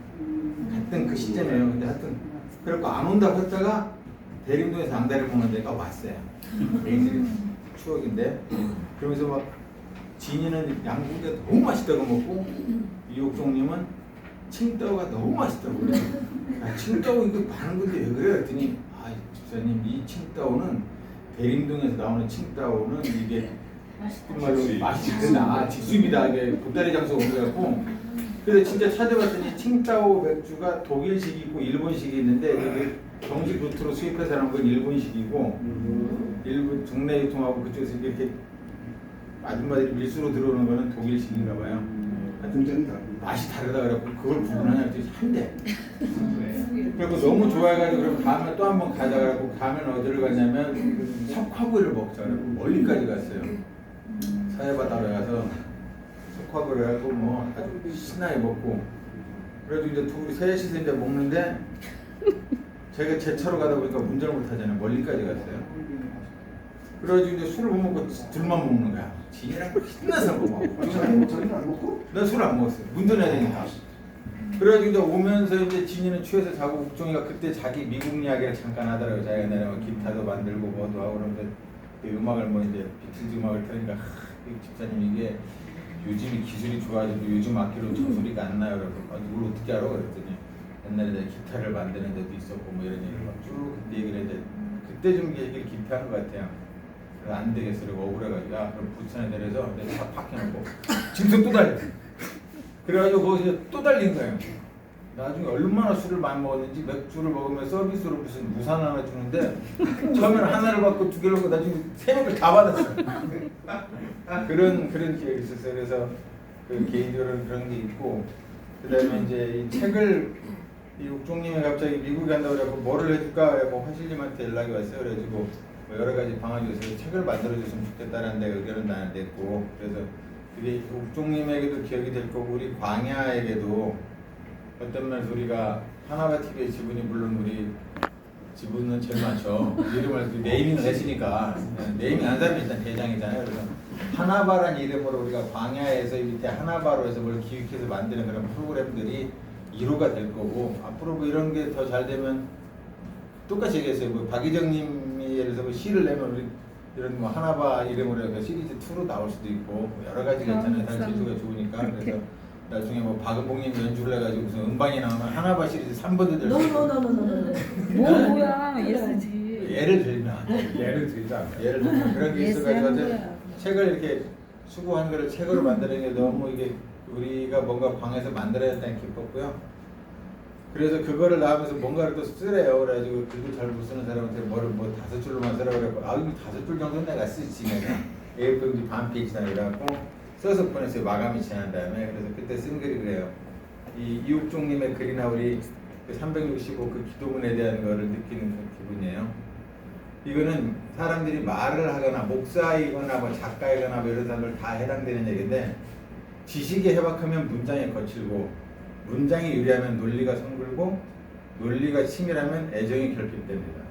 갔던 그 시점이에요. 근데 하여튼 그래갖고 안 온다고 했다가 대림동에서 양다리를 먹는 데가 왔어요. 애들이 추억인데 그러면서 막 진이는 양고기가 너무 맛있다고 먹고 이옥종님은 칭따오가 너무 맛있다고 그래요. 칭따오 이거 많은 건데 왜 그래요? 그랬더니 집사님 이 칭따오는 대림동에서 나오는 칭따오는 이게 정말로 맛있다. 직수입니다. 이게 보따리 장소가 오래갖고 그래서 진짜 찾아봤더니 칭따오 맥주가 독일식이 있고 일본식이 있는데 그게 정식 루트로 수입해서 하는 건 일본식이고 일본 국내 유통하고 그쪽에서 이렇게 아줌마들이 밀수로 들어오는 거는 독일식인가 봐요. 공장이 다르다. 맛이 다르다 그래갖고 그걸 구분하냐 한대. 그리고 너무 좋아해가지고 그럼 다음에 또 한 번 가자 그래갖고 가면 어디를 갔냐면 석화구이를 먹자 그래갖고 멀리까지 갔어요. 사회바다로 가서 석화구이를 해갖고 뭐 아주 신나게 먹고 그래가지고 이제 둘이 셋이서 이제 먹는데 제가 제 차로 가다 보니까 운전을 못하잖아요. 멀리까지 갔어요. 그래가지고 이제 술을 못 먹고 둘만 먹는 거야. 진이랑 신나서 먹고. 자기는 안 먹고? 난 술 안 먹었어요. 운전해야 되니까. 그래가지고 이제 오면서 이제 진이는 취해서 자고 옥종이가 그때 자기 미국 이야기를 잠깐 하더라고요. 자기가 내려면 기타도 만들고 뭐도 하고 그러는데 음악을 뭐 이제 비틀즈 음악을 틀으니까 집사님 이게 요즘이 기술이 좋아지고 요즘 악기로 저 소리가 안 나요. 그래서 이걸 어떻게 알아? 그랬더니 옛날에 내가 기타를 만드는 데도 있었고 뭐 이런 얘기를 막 쭉 그때 얘기를 했는데 그때 좀 얘기를 깊이 한 것 같아요. 그래서 안 되겠어. 그리고 억울해가지고 야 그럼 부천에 내려서 내가 차 팍 해놓고 짐승 또 달려. 그래가지고 거기서 또 달린 거예요. 나중에 얼마나 술을 많이 먹었는지 맥주를 먹으면 서비스로 무슨 무산 하나 주는데 처음에는 하나를 받고 두 개를 받고 나중에 세 명을 다 받았어요. 그런 기억이 있었어요. 그래서 그 개인적으로는 그런 게 있고, 그다음에 이제 이 책을 이 옥종님이 갑자기 미국에 간다고 그래서 뭐를 해줄까 하고 화실님한테 연락이 왔어요. 그래가지고 뭐 여러 가지 방안이 있어서 책을 만들어줬으면 좋겠다는 데 의견은 나한테 냈고, 그래서 그게 옥종님에게도 기억이 될 거고 우리 광야에게도 어떤 면에서 우리가 하나바 TV의 지분이 물론 우리 지분은 제일 많죠. 이름을 네이밍을 했으니까 네이밍 한 사람이 일단 대장이잖아요. 그래서 하나바란 이름으로 우리가 광야에서 밑에 하나바로 해서 뭘 기획해서 만드는 그런 프로그램들이 1호가 될 거고, 앞으로 뭐 이런 게 더 잘 되면 똑같이 얘기했어요. 뭐 박희정님이 예를 들어서 뭐 시를 내면 우리 이런 뭐 하나바 이름으로 해서 시리즈 2로 나올 수도 있고 뭐 여러 가지가 있잖아요. 다 제주가 좋으니까. 그래서 나중에 뭐 박은봉님 연주를 해가지고 무슨 음반이 나오면 하나바 시리즈 3번도 될 수 있고. 뭐야 예스지. 예를 들면 예를 들자. 예를 들면 그런 게 있어가지고 책을 이렇게 수고한 거를 책으로 만드는 게 너무 이게 우리가 뭔가 방에서 만들어야 된다는 게 기뻤고요. 그래서 그거를 나오면서 뭔가를 또 쓰래요. 그래가지고 글도 잘 못 쓰는 사람한테 뭐를 뭐 5줄로만 쓰라고 그래갖고 이거 5줄 정도는 내가 쓰지 내가 A4용지 반 페이지나 이래갖고 써서 보냈어요. 마감이 지난 다음에. 그래서 그때 쓴 글이 그래요. 이 이옥종님의 글이나 우리 그 365 그 기도문에 대한 거를 느끼는 그 기분이에요. 이거는 사람들이 말을 하거나 목사이거나 뭐 작가이거나 뭐 이런 사람들 다 해당되는 얘기인데, 지식이 해박하면 문장이 거칠고, 문장이 유리하면 논리가 성불고, 논리가 치밀하면 애정이 결핍됩니다.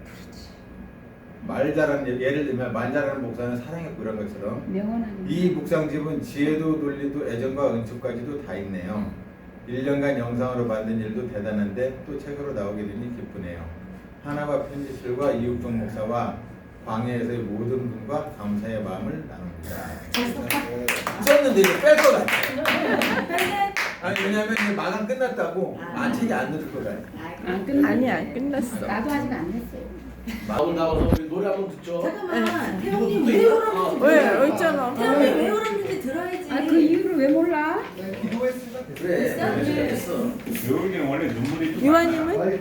말 잘하는, 예를 들면 말 잘하는 목사는 사랑했고 이런 것처럼 이 묵상집은 지혜도 논리도 애정과 은총까지도 다 있네요. 1년간 영상으로 만든 일도 대단한데 또 책으로 나오게 되니 기쁘네요. 하나바 편집실과 이육종 목사와 광야에서의 모든 분과 감사의 마음을 나눕니다. 썼는데 이거 뺄 것 같아요. 아니 왜냐면 이제 마감 끝났다고 책이 안 들을 것 같아요. 아니 안 끝났어. 나도 아직 안 냈어요. 나와서 우리 노래 한번 듣죠. 잠깐만, 태영님 왜 울었는지 왜 있잖아. 태영님 왜 울었는지 들어야지. 아, 그 이유를 왜 몰라? 기도했으면 그래. 됐어. 여기는 원래 눈물이 유아님은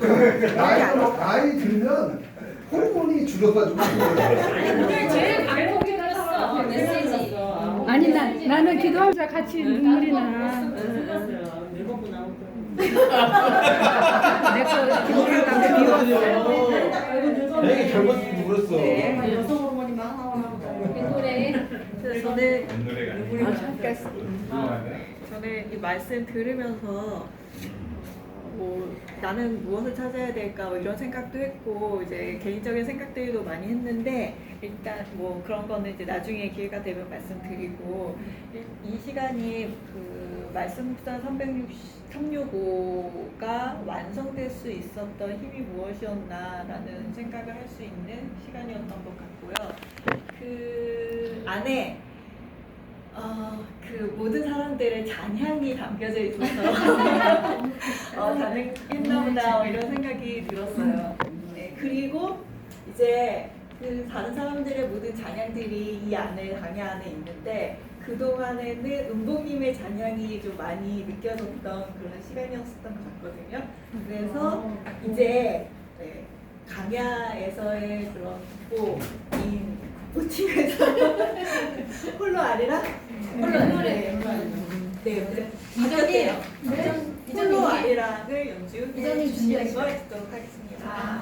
나이 들면 호르몬이 줄어가지고 오늘 제일 감동이 났어. 메시지. 아니 나는 기도하면서 같이 눈물이 나. 내거 기도한다고 비웠어. 되게 젊었을 울었어. 여성 호르몬이 막 나오나 이 노래. 저는 노래가 저는 이 말씀 들으면서 뭐 나는 무엇을 찾아야 될까 뭐 이런 생각도 했고 이제 개인적인 생각들도 많이 했는데 일단 뭐 그런 거는 이제 나중에 기회가 되면 말씀드리고 이 시간이 그 말씀 묵상 365가 완성될 수 있었던 힘이 무엇이었나라는 생각을 할 수 있는 시간이었던 것 같고요. 그 안에 그 모든 사람들의 잔향이 담겨져 있어서 가능했나 보다 이런 생각이 들었어요. 네, 그리고 이제 그 다른 사람들의 모든 잔향들이 이 안에 강야 안에 있는데 그동안에는 은봉님의 잔향이 좀 많이 느껴졌던 그런 시간이었었던 것 같거든요. 그래서 이제 네, 강야에서의 그런 꽃인 꽃팀에서 홀로 아리랑 홀로 노래. 네, 바뀌었대요. 홀로 아리랑을 연주해 이전에 주시는 걸 듣도록 하겠습니다.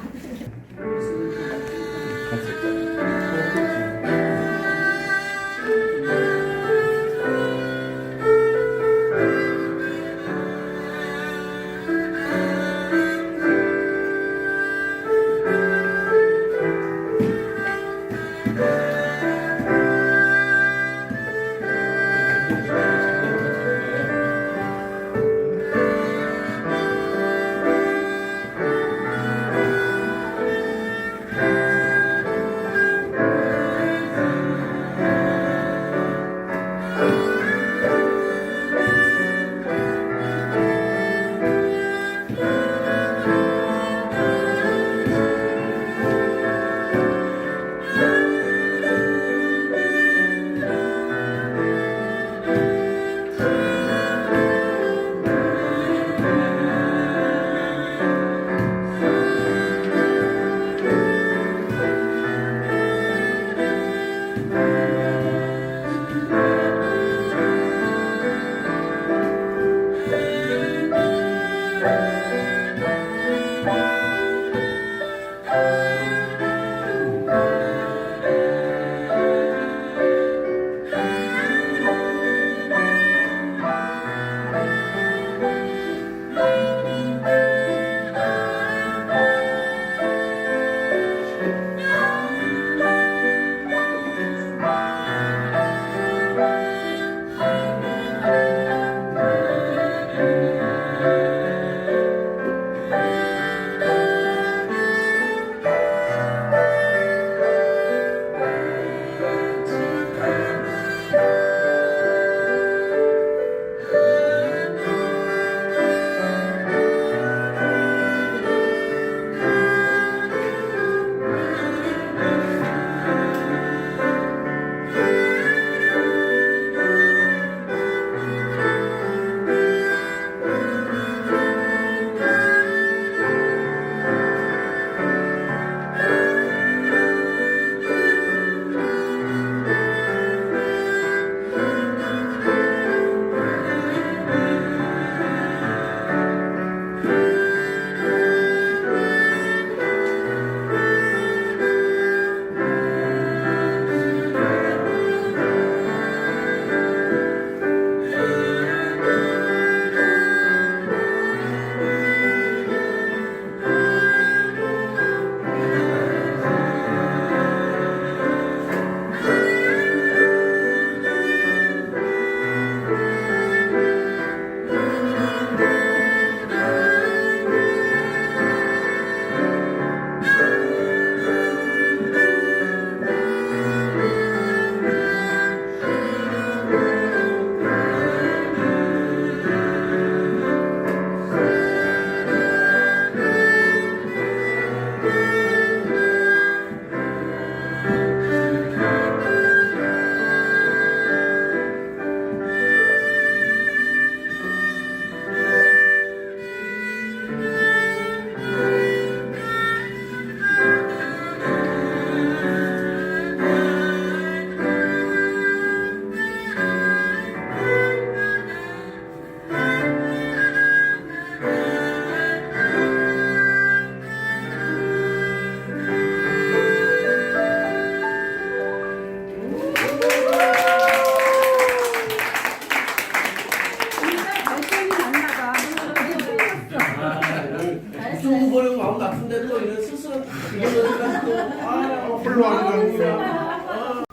이쪽으로 보려고 마음 나쁜데 또 이런 스스로 이러니까 또 홀로 하는 거야.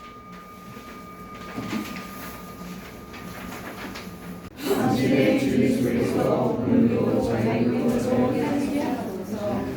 당신의 주의 주에서 오늘도 저희 영혼을 하시옵소서.